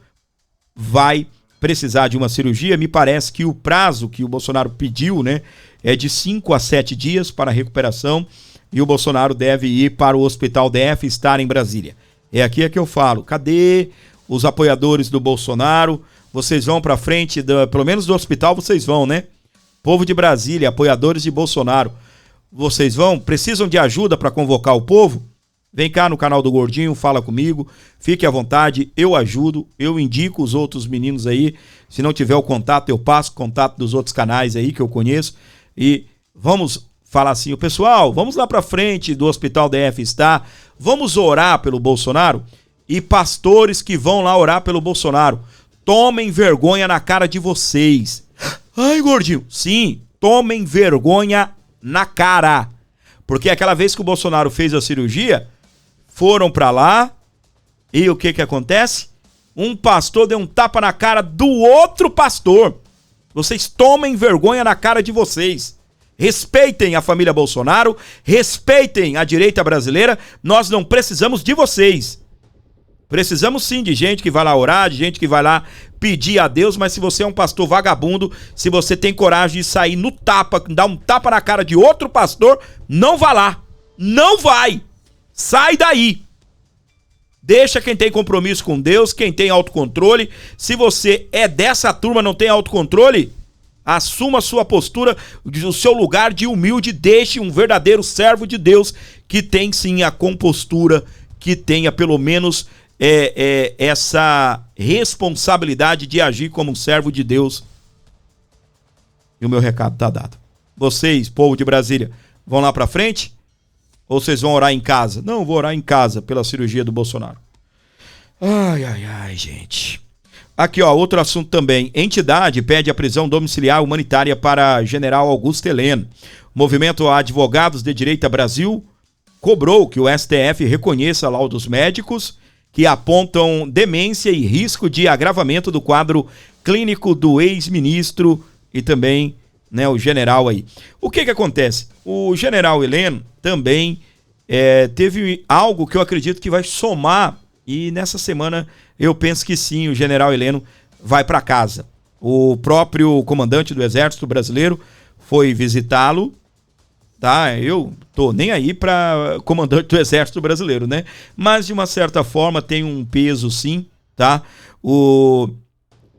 vai precisar de uma cirurgia. Me parece que o prazo que o Bolsonaro pediu, né, é de 5 a 7 dias para a recuperação e o Bolsonaro deve ir para o Hospital DF e estar em Brasília. É aqui que eu falo, cadê os apoiadores do Bolsonaro? Vocês vão para frente, pelo menos do hospital vocês vão, né? Povo de Brasília, apoiadores de Bolsonaro, vocês vão? Precisam de ajuda para convocar o povo? Vem cá no canal do Gordinho, fala comigo, fique à vontade, eu ajudo, eu indico os outros meninos aí, se não tiver o contato, eu passo o contato dos outros canais aí que eu conheço e vamos falar assim, o pessoal, vamos lá pra frente do Hospital DF estar, vamos orar pelo Bolsonaro e pastores que vão lá orar pelo Bolsonaro, tomem vergonha na cara de vocês. Ai, Gordinho, sim, tomem vergonha na cara, porque aquela vez que o Bolsonaro fez a cirurgia, foram pra lá e o que acontece? Um pastor deu um tapa na cara do outro pastor. Vocês tomem vergonha na cara de vocês. Respeitem a família Bolsonaro, respeitem a direita brasileira, nós não precisamos de vocês. Precisamos sim de gente que vai lá orar, de gente que vai lá pedir a Deus, mas se você é um pastor vagabundo, se você tem coragem de sair no tapa, dar um tapa na cara de outro pastor, não vá lá. Não vai. Sai daí. Deixa quem tem compromisso com Deus, quem tem autocontrole. Se você é dessa turma, não tem autocontrole, assuma a sua postura, o seu lugar de humilde, deixe um verdadeiro servo de Deus que tem sim a compostura, que tenha pelo menos essa responsabilidade de agir como um servo de Deus. E o meu recado está dado. Vocês, povo de Brasília, vão lá para frente? Ou vocês vão orar em casa? Não, vou orar em casa pela cirurgia do Bolsonaro. Ai, gente. Aqui, ó, outro assunto também. Entidade pede a prisão domiciliar humanitária para General Augusto Heleno. Movimento Advogados de Direita Brasil cobrou que o STF reconheça laudos médicos que apontam demência e risco de agravamento do quadro clínico do ex-ministro e também, né, o general aí. O que acontece? O general Heleno também teve algo que eu acredito que vai somar, e nessa semana eu penso que sim, o general Heleno vai para casa. O próprio comandante do Exército Brasileiro foi visitá-lo, tá? Eu tô nem aí para comandante do Exército Brasileiro, né? Mas de uma certa forma tem um peso sim, tá? O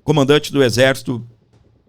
comandante do Exército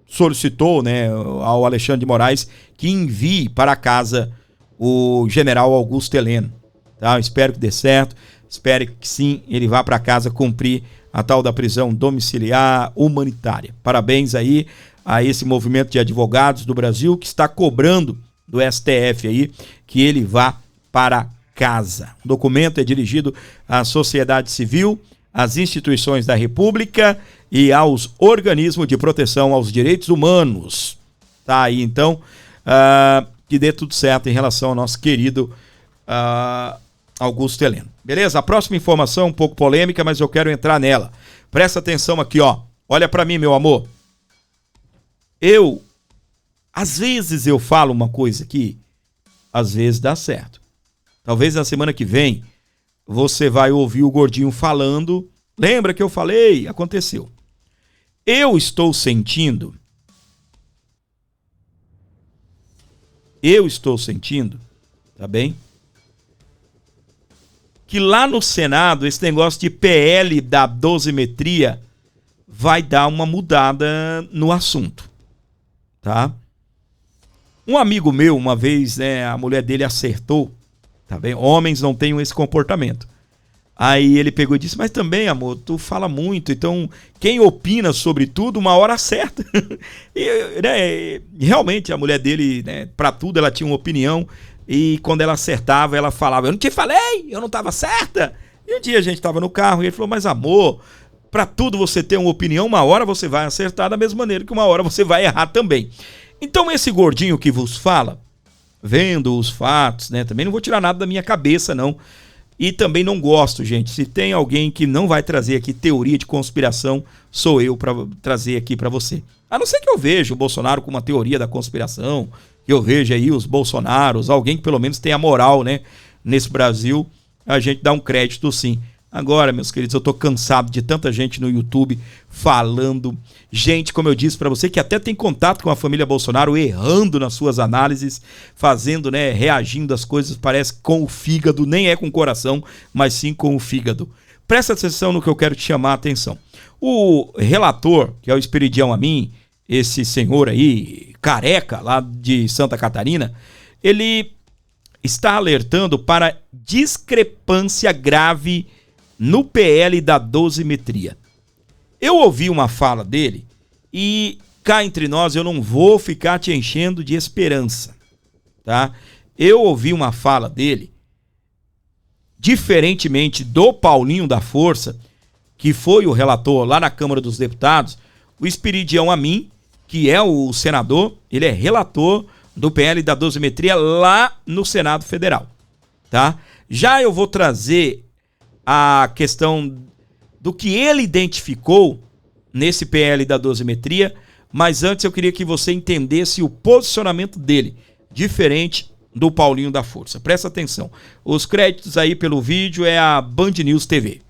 solicitou, né, ao Alexandre de Moraes que envie para casa o general Augusto Heleno, tá? Eu espero que dê certo, espero que sim, ele vá para casa cumprir a tal da prisão domiciliar humanitária. Parabéns aí a esse movimento de advogados do Brasil que está cobrando do STF aí que ele vá para casa. O documento é dirigido à sociedade civil, às instituições da República e aos organismos de proteção aos direitos humanos. Tá aí então, que dê tudo certo em relação ao nosso querido Augusto Heleno. Beleza? A próxima informação é um pouco polêmica, mas eu quero entrar nela. Presta atenção aqui, ó. Olha pra mim, meu amor. Às vezes eu falo uma coisa aqui, às vezes dá certo. Talvez na semana que vem você vai ouvir o Gordinho falando. Lembra que eu falei? Aconteceu. Eu estou sentindo, tá bem? Que lá no Senado, esse negócio de PL da dosimetria vai dar uma mudada no assunto, tá? Um amigo meu, uma vez, né, a mulher dele acertou, tá bem? Homens não têm esse comportamento. Aí ele pegou e disse, mas também, amor, tu fala muito, então quem opina sobre tudo, uma hora acerta. E, né, realmente a mulher dele, né, pra tudo ela tinha uma opinião, e quando ela acertava, ela falava, eu não te falei, eu não estava certa. E um dia a gente estava no carro e ele falou, mas amor, pra tudo você ter uma opinião, uma hora você vai acertar da mesma maneira que uma hora você vai errar também. Então esse gordinho que vos fala, vendo os fatos, né, também não vou tirar nada da minha cabeça não, e também não gosto, gente, se tem alguém que não vai trazer aqui teoria de conspiração, sou eu para trazer aqui para você. A não ser que eu veja o Bolsonaro com uma teoria da conspiração, que eu veja aí os Bolsonaros, alguém que pelo menos tenha moral, né, nesse Brasil, a gente dá um crédito sim. Agora, meus queridos, eu tô cansado de tanta gente no YouTube falando, gente, como eu disse pra você, que até tem contato com a família Bolsonaro, errando nas suas análises, fazendo, né, reagindo às coisas, parece com o fígado, nem é com o coração, mas sim com o fígado. Presta atenção no que eu quero te chamar a atenção. O relator, que é o Esperidião Amin, esse senhor aí, careca, lá de Santa Catarina, ele está alertando para discrepância grave no PL da dosimetria. Eu ouvi uma fala dele e cá entre nós eu não vou ficar te enchendo de esperança, tá? Eu ouvi uma fala dele, diferentemente do Paulinho da Força, que foi o relator lá na Câmara dos Deputados, o Esperidião Amin, que é o senador, ele é relator do PL da dosimetria lá no Senado Federal, tá? Já eu vou trazer a questão do que ele identificou nesse PL da dosimetria, mas antes eu queria que você entendesse o posicionamento dele. diferente do Paulinho da Força. Presta atenção. Os créditos aí pelo vídeo é a Band News TV.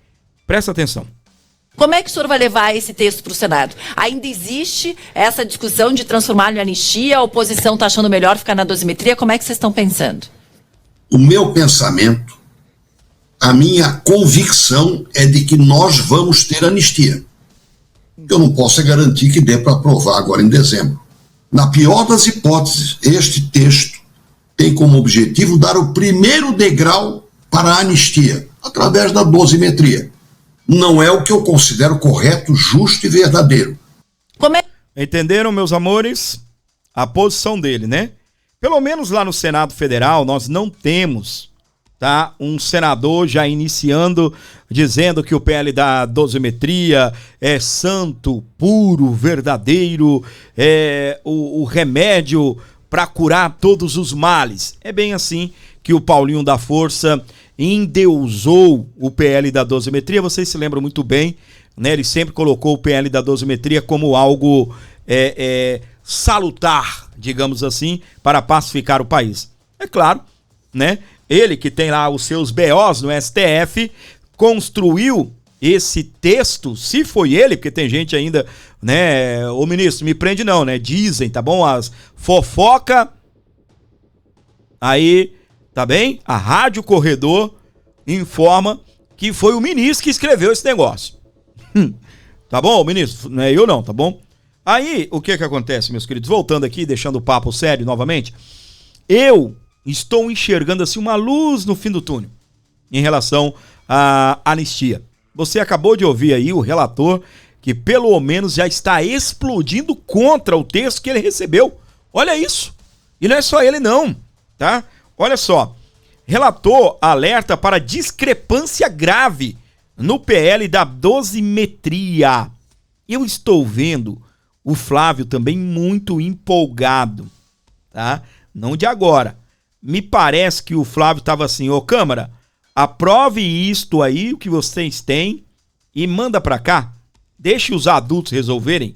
Presta atenção. Como é que o senhor vai levar esse texto para o Senado? Ainda existe essa discussão de transformar em anistia? A oposição está achando melhor ficar na dosimetria? Como é que vocês estão pensando? O meu pensamento, a minha convicção é de que nós vamos ter anistia. Eu não posso garantir que dê para aprovar agora em dezembro. Na pior das hipóteses, este texto tem como objetivo dar o primeiro degrau para a anistia, através da dosimetria. Não é o que eu considero correto, justo e verdadeiro. Como é... Entenderam, meus amores? A posição dele, né? Pelo menos lá no Senado Federal, nós não temos, tá, um senador já iniciando, dizendo que o PL da dosimetria é santo, puro, verdadeiro, é o remédio para curar todos os males. É bem assim que o Paulinho da Força endeusou o PL da dosimetria. Vocês se lembram muito bem, né? Ele sempre colocou o PL da dosimetria como algo salutar, digamos assim, para pacificar o país. É claro, né? Ele que tem lá os seus BOs no STF, construiu esse texto, se foi ele, porque tem gente ainda, né, ô ministro, me prende não, né, dizem, tá bom, as fofoca, aí, tá bem, a Rádio Corredor informa que foi o ministro que escreveu esse negócio, tá bom, ministro, não é eu não, tá bom? Aí, o que acontece, meus queridos, voltando aqui, deixando o papo sério novamente, eu estou enxergando assim uma luz no fim do túnel, em relação à anistia. Você acabou de ouvir aí o relator que pelo menos já está explodindo contra o texto que ele recebeu. Olha isso. E não é só ele não, tá? Olha só. Relator alerta para discrepância grave no PL da dosimetria. Eu estou vendo o Flávio também muito empolgado, tá? Não de agora. Me parece que o Flávio estava assim, ô Câmara, aprove isto aí, o que vocês têm, e manda pra cá. Deixe os adultos resolverem,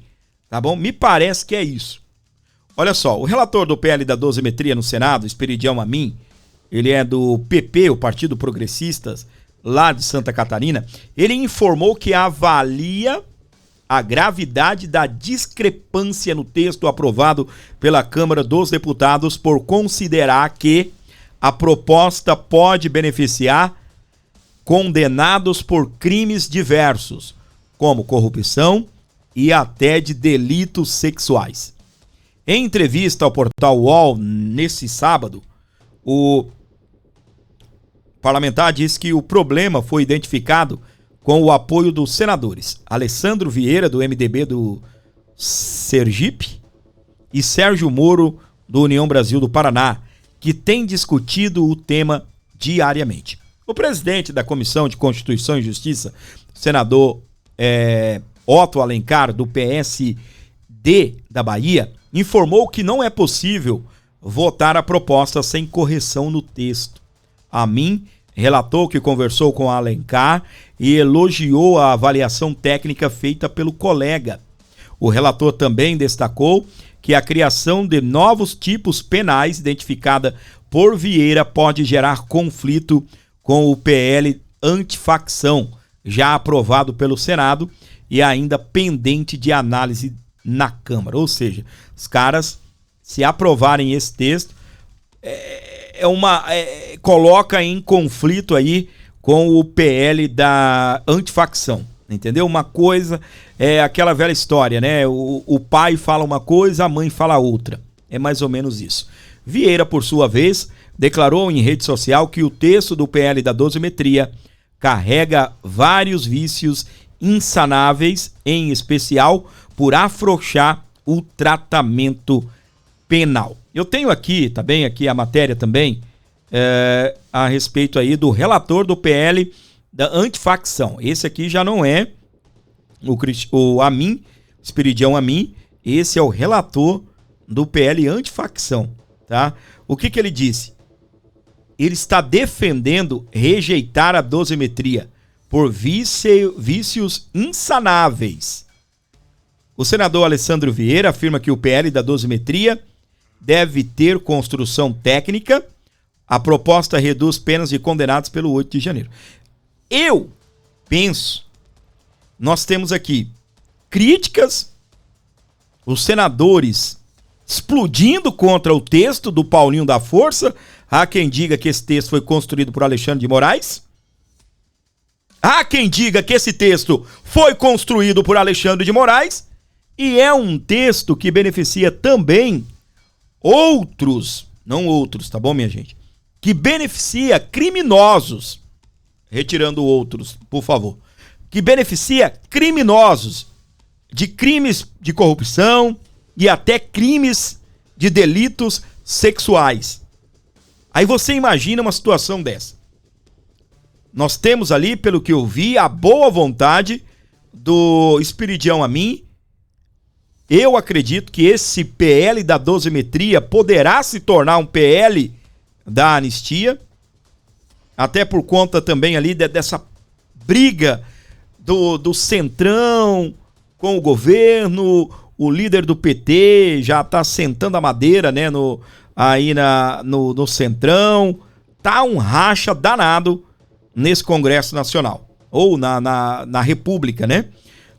tá bom? Me parece que é isso. Olha só, o relator do PL da dosimetria no Senado, Esperidião Amin, ele é do PP, o Partido Progressistas, lá de Santa Catarina, ele informou que avalia a gravidade da discrepância no texto aprovado pela Câmara dos Deputados por considerar que a proposta pode beneficiar condenados por crimes diversos, como corrupção e até de delitos sexuais. Em entrevista ao portal UOL nesse sábado, o parlamentar disse que o problema foi identificado com o apoio dos senadores Alessandro Vieira, do MDB do Sergipe, e Sérgio Moro, do União Brasil do Paraná, que tem discutido o tema diariamente. O presidente da Comissão de Constituição e Justiça, senador Otto Alencar, do PSD da Bahia, informou que não é possível votar a proposta sem correção no texto. Amin relatou que conversou com Alencar e elogiou a avaliação técnica feita pelo colega. O relator também destacou que a criação de novos tipos penais identificada por Vieira pode gerar conflito com o PL antifacção, já aprovado pelo Senado e ainda pendente de análise na Câmara. Ou seja, os caras, se aprovarem esse texto, coloca em conflito aí com o PL da antifacção, entendeu? Uma coisa é aquela velha história, né? O pai fala uma coisa, a mãe fala outra. É mais ou menos isso. Vieira, por sua vez, declarou em rede social que o texto do PL da dosimetria carrega vários vícios insanáveis, em especial por afrouxar o tratamento penal. Eu tenho aqui, tá bem, aqui a matéria também, a respeito aí do relator do PL da antifacção. Esse aqui já não é o Amin, Esperidião Amin, esse é o relator do PL antifacção, tá? O que ele disse? Ele está defendendo rejeitar a dosimetria por vícios insanáveis. O senador Alessandro Vieira afirma que o PL da dosimetria deve ter construção técnica. A proposta reduz penas de condenados pelo 8 de janeiro. Eu penso, nós temos aqui críticas, os senadores explodindo contra o texto do Paulinho da Força. Há quem diga que esse texto foi construído por Alexandre de Moraes. Há quem diga que esse texto foi construído por Alexandre de Moraes e é um texto que beneficia também outros, não outros, tá bom, minha gente? Que beneficia criminosos, retirando outros, por favor, que beneficia criminosos de crimes de corrupção e até crimes de delitos sexuais. Aí você imagina uma situação dessa. Nós temos ali, pelo que eu vi, a boa vontade do Espiridião Amin. Eu acredito que esse PL da dosimetria poderá se tornar um PL da anistia, até por conta também ali dessa briga do Centrão com o governo. O líder do PT já está sentando a madeira, né, no Centrão. Tá um racha danado nesse Congresso Nacional, ou na República, né?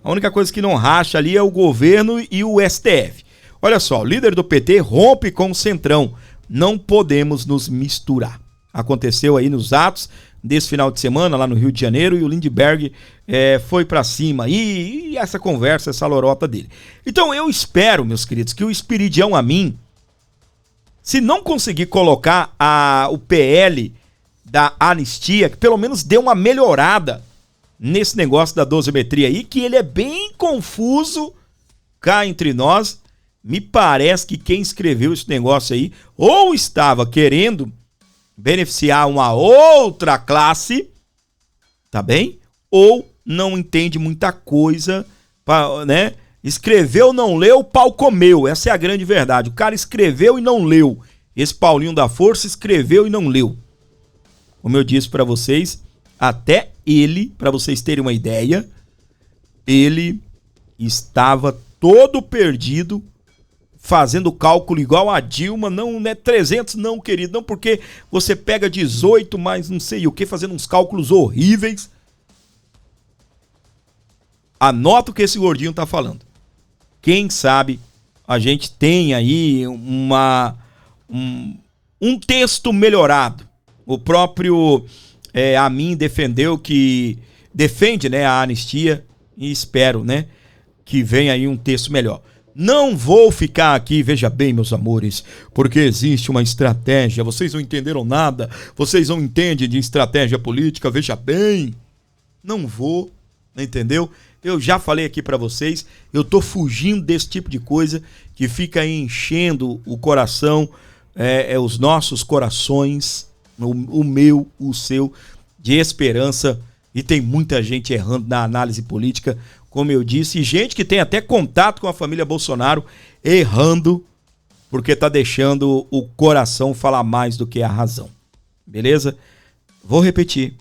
A única coisa que não racha ali é o governo e o STF. Olha só, o líder do PT rompe com o Centrão. Não podemos nos misturar. Aconteceu aí nos atos desse final de semana, lá no Rio de Janeiro, e o Lindbergh foi pra cima. E essa conversa, essa lorota dele. Então eu espero, meus queridos, que o Espiridião Amin, se não conseguir colocar o PL da anistia, que pelo menos dê uma melhorada nesse negócio da dosimetria aí, que ele é bem confuso cá entre nós. Me parece que quem escreveu esse negócio aí ou estava querendo beneficiar uma outra classe, tá bem? Ou não entende muita coisa, né? Escreveu, não leu, o pau comeu. Essa é a grande verdade. O cara escreveu e não leu. Esse Paulinho da Força escreveu e não leu. Como eu disse pra vocês, até ele, pra vocês terem uma ideia, ele estava todo perdido, fazendo cálculo igual a Dilma. Não é 300 não, querido, não, porque você pega 18 mais não sei o que, fazendo uns cálculos horríveis. Anota o que esse gordinho tá falando. Quem sabe a gente tem aí um texto melhorado. O próprio Amin defende, né, a anistia, e espero, né, que venha aí um texto melhor. Não vou ficar aqui, veja bem, meus amores, porque existe uma estratégia. Vocês não entenderam nada, vocês não entendem de estratégia política, veja bem. Não vou, entendeu? Eu já falei aqui pra vocês, eu tô fugindo desse tipo de coisa que fica enchendo o coração, os nossos corações, o meu, o seu, de esperança. E tem muita gente errando na análise política, como eu disse, e gente que tem até contato com a família Bolsonaro errando, porque tá deixando o coração falar mais do que a razão. Beleza? Vou repetir.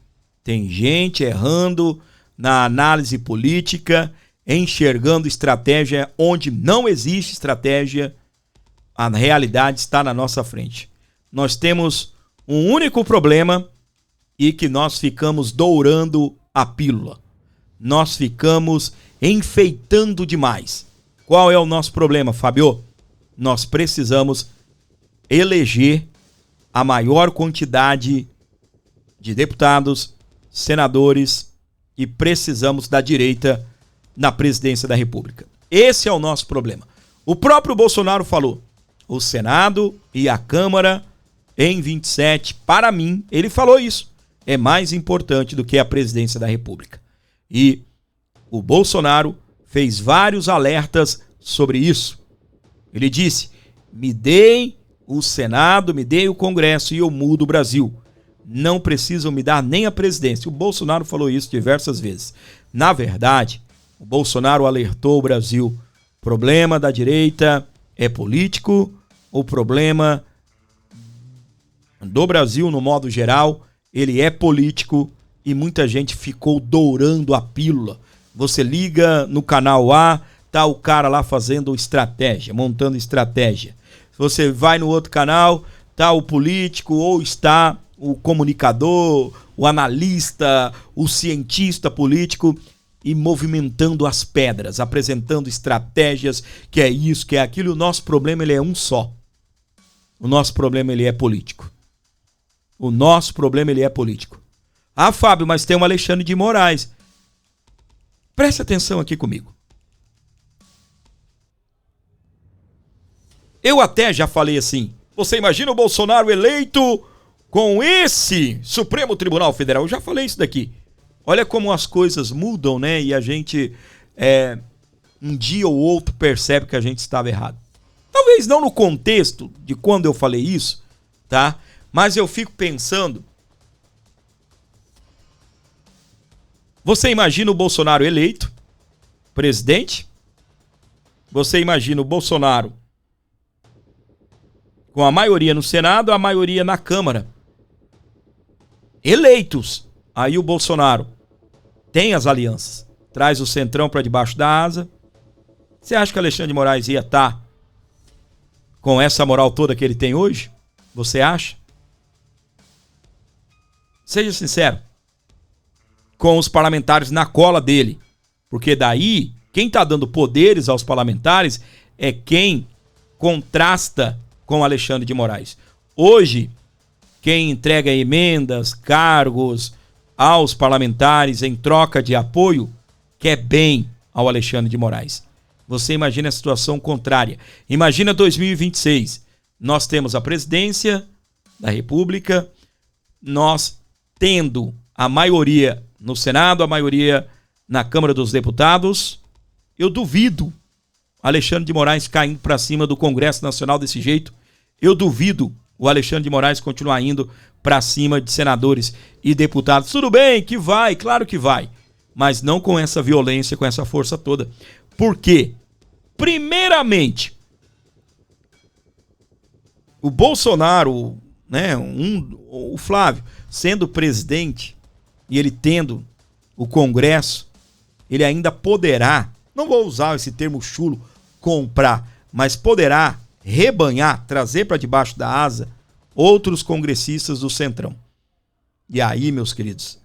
Tem gente errando na análise política, enxergando estratégia onde não existe estratégia. A realidade está na nossa frente. Nós temos um único problema e que nós ficamos dourando a pílula. Nós ficamos enfeitando demais. Qual é o nosso problema, Fábio? Nós precisamos eleger a maior quantidade de deputados, senadores, e precisamos da direita na presidência da República. Esse é o nosso problema. O próprio Bolsonaro falou, o Senado e a Câmara em 27, para mim, ele falou isso, é mais importante do que a presidência da República. E o Bolsonaro fez vários alertas sobre isso. Ele disse, me deem o Senado, me deem o Congresso e eu mudo o Brasil. Não precisam me dar nem a presidência. O Bolsonaro falou isso diversas vezes. Na verdade, o Bolsonaro alertou o Brasil. O problema da direita é político, o problema do Brasil, no modo geral, ele é político e muita gente ficou dourando a pílula. Você liga no canal A, tá o cara lá fazendo estratégia, montando estratégia. Você vai no outro canal, tá o político ou está o comunicador, o analista, o cientista político e movimentando as pedras, apresentando estratégias, que é isso, que é aquilo. O nosso problema ele é um só. O nosso problema ele é político. O nosso problema ele é político. Ah, Fábio, mas tem um Alexandre de Moraes. Preste atenção aqui comigo. Eu até já falei assim, você imagina o Bolsonaro eleito com esse Supremo Tribunal Federal? Eu já falei isso daqui. Olha como as coisas mudam, né? E a gente, um dia ou outro, percebe que a gente estava errado. Talvez não no contexto de quando eu falei isso, tá? Mas eu fico pensando... Você imagina o Bolsonaro eleito, presidente? Você imagina o Bolsonaro com a maioria no Senado, a maioria na Câmara. Eleitos. Aí o Bolsonaro tem as alianças. Traz o Centrão para debaixo da asa. Você acha que Alexandre de Moraes ia estar com essa moral toda que ele tem hoje? Você acha? Seja sincero. Com os parlamentares na cola dele. Porque daí, quem está dando poderes aos parlamentares é quem contrasta com Alexandre de Moraes. Hoje, quem entrega emendas, cargos aos parlamentares em troca de apoio, quer bem ao Alexandre de Moraes. Você imagina a situação contrária. Imagina 2026. Nós temos a presidência da República, nós tendo a maioria no Senado, a maioria na Câmara dos Deputados. Eu duvido Alexandre de Moraes caindo para cima do Congresso Nacional desse jeito. Eu duvido o Alexandre de Moraes continuar indo para cima de senadores e deputados. Tudo bem que vai, claro que vai, mas não com essa violência, com essa força toda. Por quê? Primeiramente, o Bolsonaro, né, o Flávio, sendo presidente e ele tendo o Congresso, ele ainda poderá, não vou usar esse termo chulo, comprar, mas poderá rebanhar, trazer para debaixo da asa outros congressistas do Centrão. E aí, meus queridos,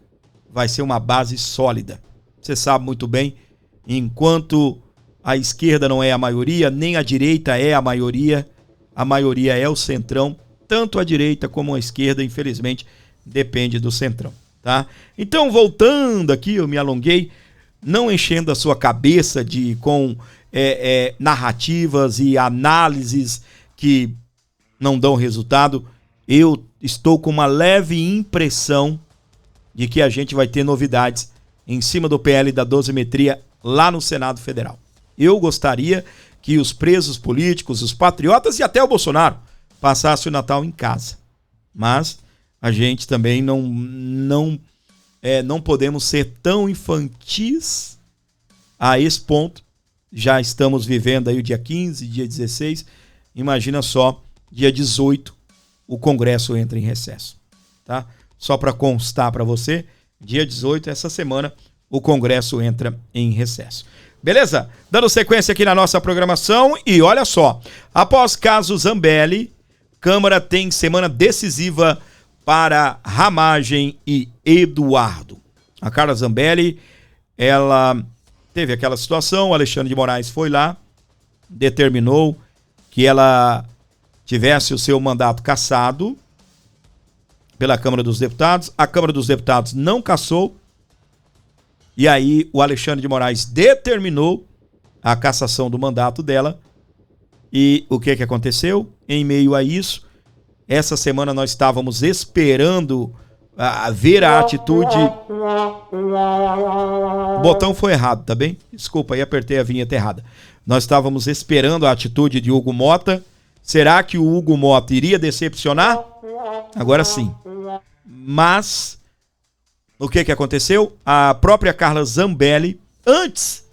vai ser uma base sólida. Você sabe muito bem, enquanto a esquerda não é a maioria, nem a direita é a maioria é o Centrão. Tanto a direita como a esquerda, infelizmente, depende do Centrão, tá? Então, voltando aqui, eu me alonguei, não enchendo a sua cabeça com narrativas e análises que não dão resultado. Eu estou com uma leve impressão de que a gente vai ter novidades em cima do PL da dosimetria lá no Senado Federal. Eu gostaria que os presos políticos, os patriotas e até o Bolsonaro passassem o Natal em casa. Mas a gente também não podemos ser tão infantis a esse ponto. Já estamos vivendo aí o dia 15, dia 16. Imagina só, dia 18, o Congresso entra em recesso, tá? Só para constar para você, dia 18, essa semana, o Congresso entra em recesso. Beleza? Dando sequência aqui na nossa programação e olha só, após caso Zambelli, Câmara tem semana decisiva para Ramagem e Eduardo. A Carla Zambelli, ela teve aquela situação, o Alexandre de Moraes foi lá, determinou que ela tivesse o seu mandato cassado pela Câmara dos Deputados. A Câmara dos Deputados não cassou. E aí o Alexandre de Moraes determinou a cassação do mandato dela. E o que aconteceu? Em meio a isso, essa semana nós estávamos esperando ver a atitude... O botão foi errado, tá bem? Desculpa, aí apertei a vinheta errada. Nós estávamos esperando a atitude de Hugo Mota. Será que o Hugo Mota iria decepcionar? Agora sim. Mas... o que aconteceu? A própria Carla Zambelli, antes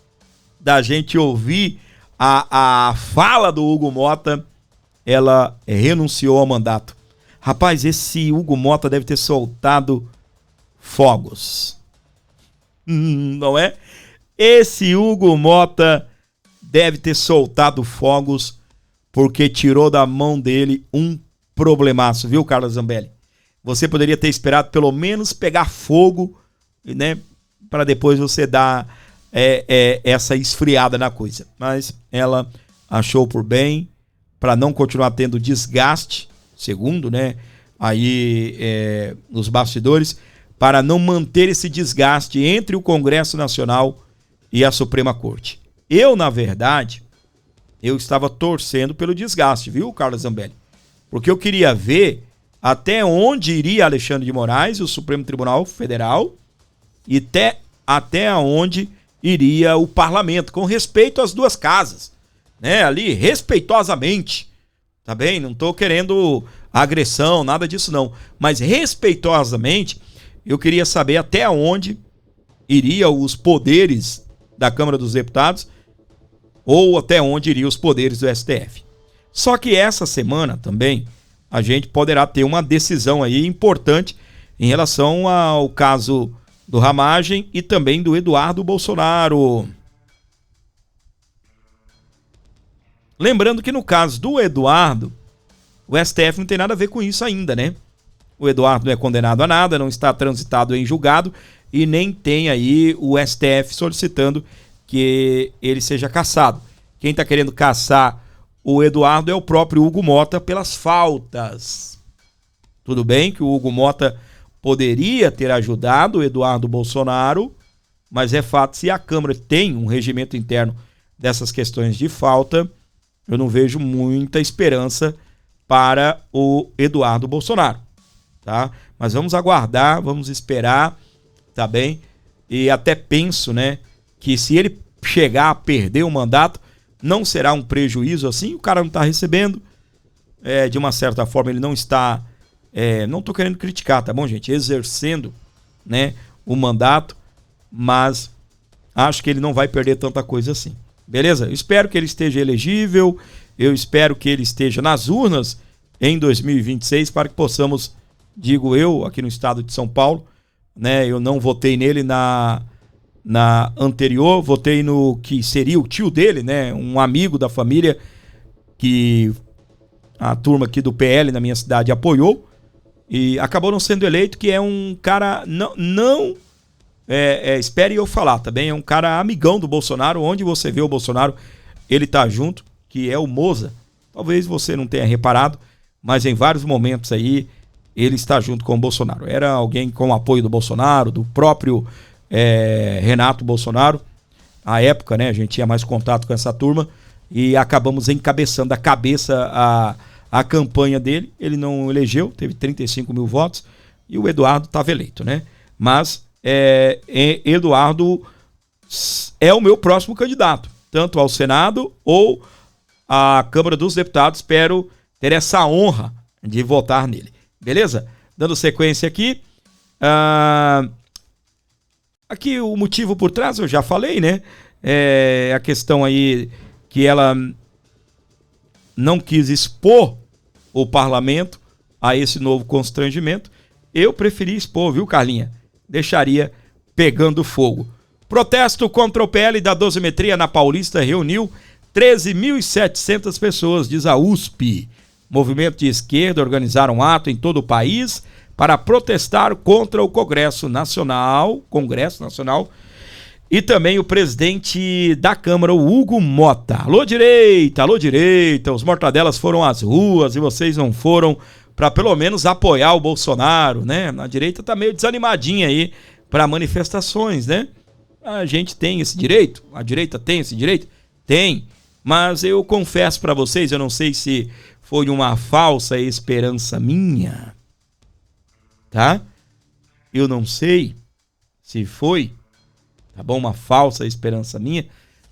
da gente ouvir a fala do Hugo Mota, ela renunciou ao mandato. Rapaz, esse Hugo Mota deve ter soltado fogos. Não é? Esse Hugo Mota deve ter soltado fogos, porque tirou da mão dele um problemaço, viu, Carla Zambelli? Você poderia ter esperado pelo menos pegar fogo, né, para depois você dar essa esfriada na coisa. Mas ela achou por bem, para não continuar tendo desgaste, segundo, né, aí nos bastidores, para não manter esse desgaste entre o Congresso Nacional e a Suprema Corte. Eu, na verdade, eu estava torcendo pelo desgaste, viu, Carla Zambelli? Porque eu queria ver até onde iria Alexandre de Moraes, o Supremo Tribunal Federal, e até onde iria o parlamento, com respeito às duas casas, né? Ali, respeitosamente, tá bem? Não tô querendo agressão, nada disso não, mas respeitosamente, eu queria saber até onde iria os poderes da Câmara dos Deputados ou até onde iriam os poderes do STF. Só que essa semana também a gente poderá ter uma decisão aí importante em relação ao caso do Ramagem e também do Eduardo Bolsonaro. Lembrando que no caso do Eduardo, o STF não tem nada a ver com isso ainda, né? O Eduardo não é condenado a nada, não está transitado em julgado e nem tem aí o STF solicitando que ele seja cassado. Quem está querendo cassar o Eduardo é o próprio Hugo Mota pelas faltas. Tudo bem que o Hugo Mota poderia ter ajudado o Eduardo Bolsonaro, mas é fato, se a Câmara tem um regimento interno dessas questões de falta, eu não vejo muita esperança para o Eduardo Bolsonaro, tá? Mas vamos aguardar, vamos esperar, tá bem? E até penso, né, que se ele chegar a perder o mandato, não será um prejuízo assim, o cara não está recebendo, de uma certa forma ele não está, não estou querendo criticar, tá bom, gente? Exercendo, né, o mandato, mas acho que ele não vai perder tanta coisa assim, beleza? Eu espero que ele esteja elegível, eu espero que ele esteja nas urnas em 2026 para que possamos, digo eu, aqui no estado de São Paulo, né, eu não votei nele na anterior, votei no que seria o tio dele, né, um amigo da família que a turma aqui do PL na minha cidade apoiou e acabou não sendo eleito, que é um cara, espere eu falar, tá bem? É um cara amigão do Bolsonaro, onde você vê o Bolsonaro, ele tá junto, que é o Moza. Talvez você não tenha reparado, mas em vários momentos aí ele está junto com o Bolsonaro. Era alguém com o apoio do Bolsonaro, do próprio Renato Bolsonaro. À época, né, a gente tinha mais contato com essa turma e acabamos encabeçando a campanha dele. Ele não elegeu, teve 35 mil votos e o Eduardo estava eleito, né? Mas Eduardo é o meu próximo candidato, tanto ao Senado ou à Câmara dos Deputados. Espero ter essa honra de votar nele, beleza? Dando sequência aqui, aqui o motivo por trás eu já falei, né? A questão aí que ela não quis expor o parlamento a esse novo constrangimento. Eu preferi expor, viu, Carlinha? Deixaria pegando fogo. Protesto contra o PL da dosimetria na Paulista reuniu 13.700 pessoas, diz a USP. Movimento de esquerda organizaram um ato em todo o país para protestar contra o Congresso Nacional, e também o presidente da Câmara, o Hugo Mota. Alô direita, os mortadelas foram às ruas e vocês não foram para pelo menos apoiar o Bolsonaro, né? A direita tá meio desanimadinha aí para manifestações, né? A gente tem esse direito? A direita tem esse direito? Tem, mas eu confesso para vocês, eu não sei se foi uma falsa esperança minha, tá? Eu não sei se foi, tá bom? Uma falsa esperança minha,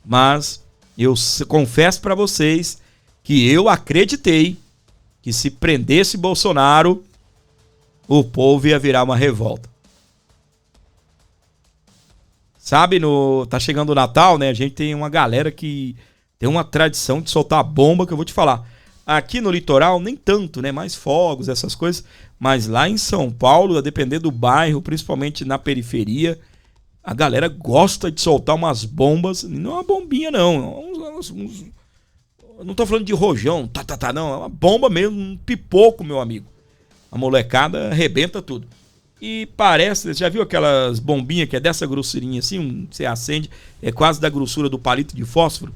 mas eu confesso para vocês que eu acreditei que se prendesse Bolsonaro, o povo ia virar uma revolta. Sabe, tá chegando o Natal, né? A gente tem uma galera que tem uma tradição de soltar bomba, que eu vou te falar. Aqui no litoral, nem tanto, né? Mais fogos, essas coisas. Mas lá em São Paulo, a depender do bairro, principalmente na periferia, a galera gosta de soltar umas bombas. Não é uma bombinha, não. Eu não tô falando de rojão, não. É uma bomba mesmo, um pipoco, meu amigo. A molecada arrebenta tudo. E parece, você já viu aquelas bombinhas que é dessa grosseirinha assim, você acende, é quase da grossura do palito de fósforo?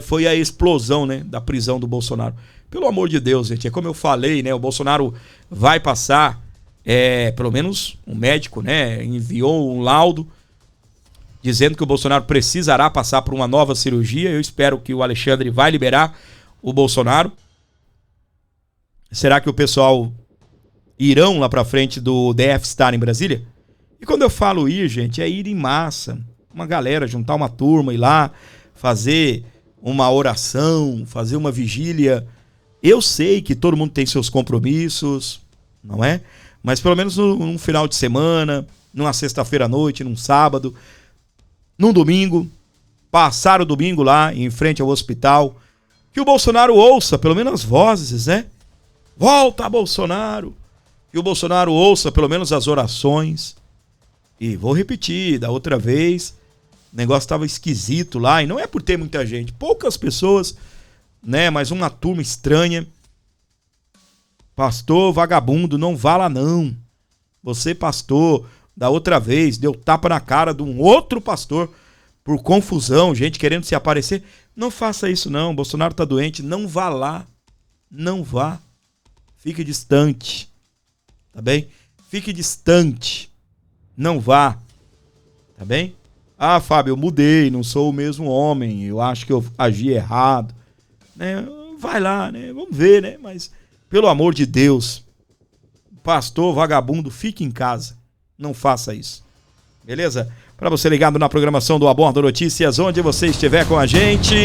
Foi a explosão, né, da prisão do Bolsonaro. Pelo amor de Deus, gente, é como eu falei, né, o Bolsonaro vai passar, pelo menos um médico, né, enviou um laudo dizendo que o Bolsonaro precisará passar por uma nova cirurgia. Eu espero que o Alexandre vai liberar o Bolsonaro. Será que o pessoal irão lá pra frente do DF estar em Brasília? E quando eu falo ir, gente, é ir em massa. Uma galera, juntar uma turma, ir lá, fazer uma oração, fazer uma vigília. Eu sei que todo mundo tem seus compromissos, não é? Mas pelo menos num final de semana, numa sexta-feira à noite, num sábado, num domingo, passar o domingo lá em frente ao hospital, que o Bolsonaro ouça pelo menos as vozes, né? Volta, Bolsonaro! Que o Bolsonaro ouça pelo menos as orações. E vou repetir, da outra vez, o negócio estava esquisito lá, e não é por ter muita gente, poucas pessoas, né? Mas uma turma estranha. Pastor vagabundo, não vá lá não. Você, pastor, da outra vez, deu tapa na cara de um outro pastor por confusão, gente querendo se aparecer. Não faça isso não, Bolsonaro tá doente, não vá lá. Não vá. Fique distante. Tá bem? Fique distante. Não vá. Tá bem? Ah, Fábio, eu mudei, não sou o mesmo homem, eu acho que eu agi errado. Né? Vai lá, né? Vamos ver, né? Mas, pelo amor de Deus, pastor vagabundo, fique em casa. Não faça isso. Beleza? Para você ligado na programação do Abordo Notícias, onde você estiver com a gente.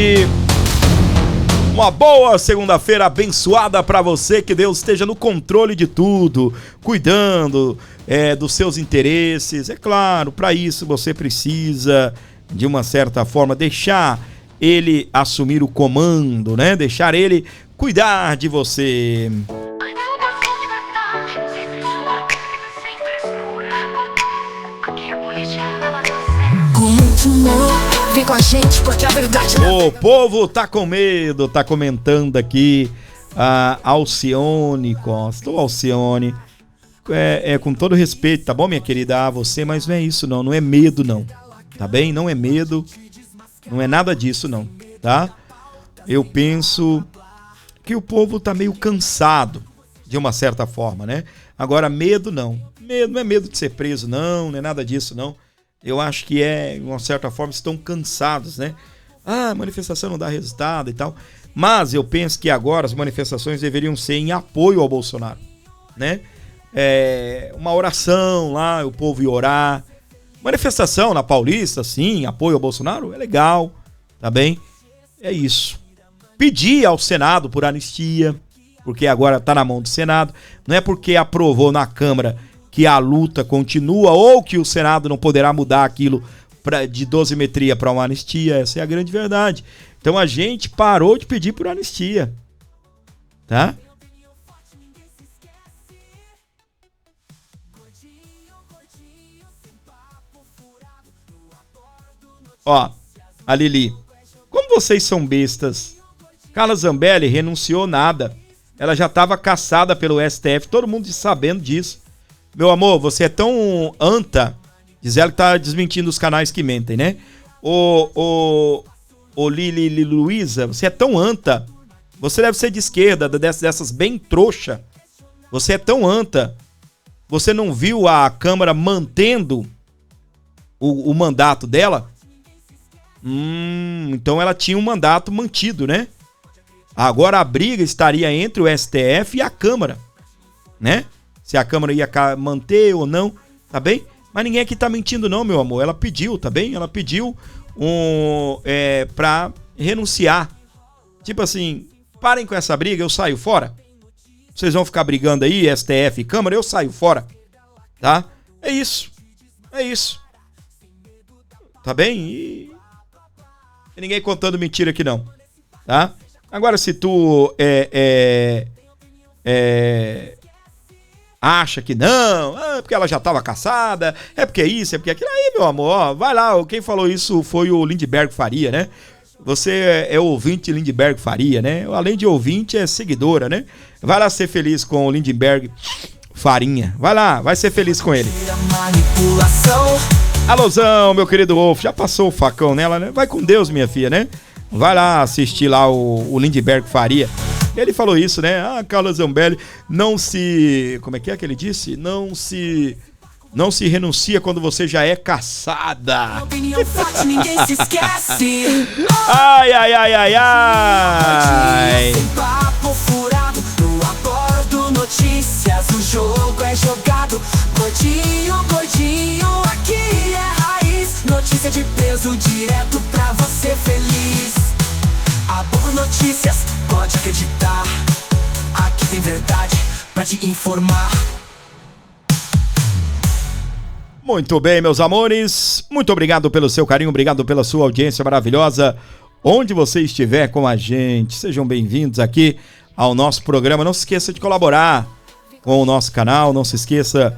Uma boa segunda-feira abençoada para você, que Deus esteja no controle de tudo, cuidando dos seus interesses. É claro, para isso você precisa, de uma certa forma, deixar ele assumir o comando, né? Deixar ele cuidar de você. Vem com a gente porque a verdade... O povo tá com medo, tá comentando aqui a Alcione Costa. Ô Alcione, com todo respeito, tá bom, minha querida, a você, mas não é isso não, não é medo não, tá bem? Não é medo, não é nada disso não, tá? Eu penso que o povo tá meio cansado, de uma certa forma, né? Agora, medo não, não é medo de ser preso não é nada disso não. Eu acho que de uma certa forma, estão cansados, né? Ah, a manifestação não dá resultado e tal. Mas eu penso que agora as manifestações deveriam ser em apoio ao Bolsonaro, né? Uma oração lá, o povo ir orar. Manifestação na Paulista, sim, apoio ao Bolsonaro, é legal, tá bem? É isso. Pedir ao Senado por anistia, porque agora tá na mão do Senado. Não é porque aprovou na Câmara que a luta continua ou que o Senado não poderá mudar aquilo de dosimetria para uma anistia. Essa é a grande verdade. Então a gente parou de pedir por anistia, tá? Ó, a Lili, como vocês são bestas. Carla Zambelli renunciou nada. Ela já estava caçada pelo STF, todo mundo sabendo disso. Meu amor, você é tão anta, diz ela que tá desmentindo os canais que mentem, né? Ô Lili Luísa, você é tão anta, você deve ser de esquerda, dessas bem trouxa. Você é tão anta, você não viu a Câmara mantendo o mandato dela? Então ela tinha um mandato mantido, né? Agora a briga estaria entre o STF e a Câmara, né? Se a Câmara ia manter ou não, tá bem? Mas ninguém aqui tá mentindo não, meu amor. Ela pediu, tá bem? Ela pediu pra renunciar. Tipo assim, parem com essa briga, eu saio fora. Vocês vão ficar brigando aí, STF e Câmara, eu saio fora. Tá? É isso. É isso. Tá bem? E ninguém contando mentira aqui não. Tá? Agora se tu acha que não, porque ela já estava caçada, é porque isso, é porque aquilo. Aí, meu amor, ó, vai lá, quem falou isso foi o Lindbergh Faria, né? você é ouvinte de Lindenberg Faria, né? Além de ouvinte, é seguidora, né? Vai lá ser feliz com o Lindenberg Farinha. Vai lá, vai ser feliz com ele. Alôzão, meu querido Wolf, já passou o facão nela, né? Vai com Deus, minha filha, né? Vai lá assistir lá o Lindenberg Faria. Ele falou isso, né? Ah, Carla Zambelli, não se... Como é que ele disse? Não se renuncia quando você já é caçada. Opinião forte, ninguém se esquece. Ai, ai, ai, ai, ai. Sem papo furado, no acordo notícias, o jogo é jogado. Gordinho, gordinho, aqui é raiz. Notícia de peso direto pra você feliz. A Boa Notícias, pode acreditar. Aqui tem verdade pra te informar. Muito bem, meus amores. Muito obrigado pelo seu carinho, obrigado pela sua audiência maravilhosa. Onde você estiver com a gente, sejam bem-vindos aqui ao nosso programa. Não se esqueça de colaborar com o nosso canal, não se esqueça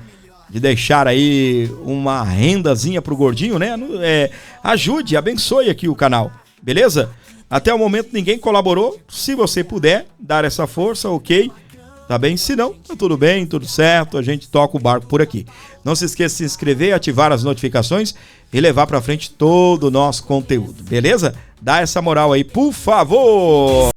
de deixar aí uma rendazinha pro gordinho, né? Ajude, abençoe aqui o canal, beleza? Até o momento ninguém colaborou. Se você puder dar essa força, ok. Tá bem? Se não, tá tudo bem, tudo certo, a gente toca o barco por aqui. Não se esqueça de se inscrever, ativar as notificações e levar pra frente todo o nosso conteúdo, beleza? Dá essa moral aí, por favor!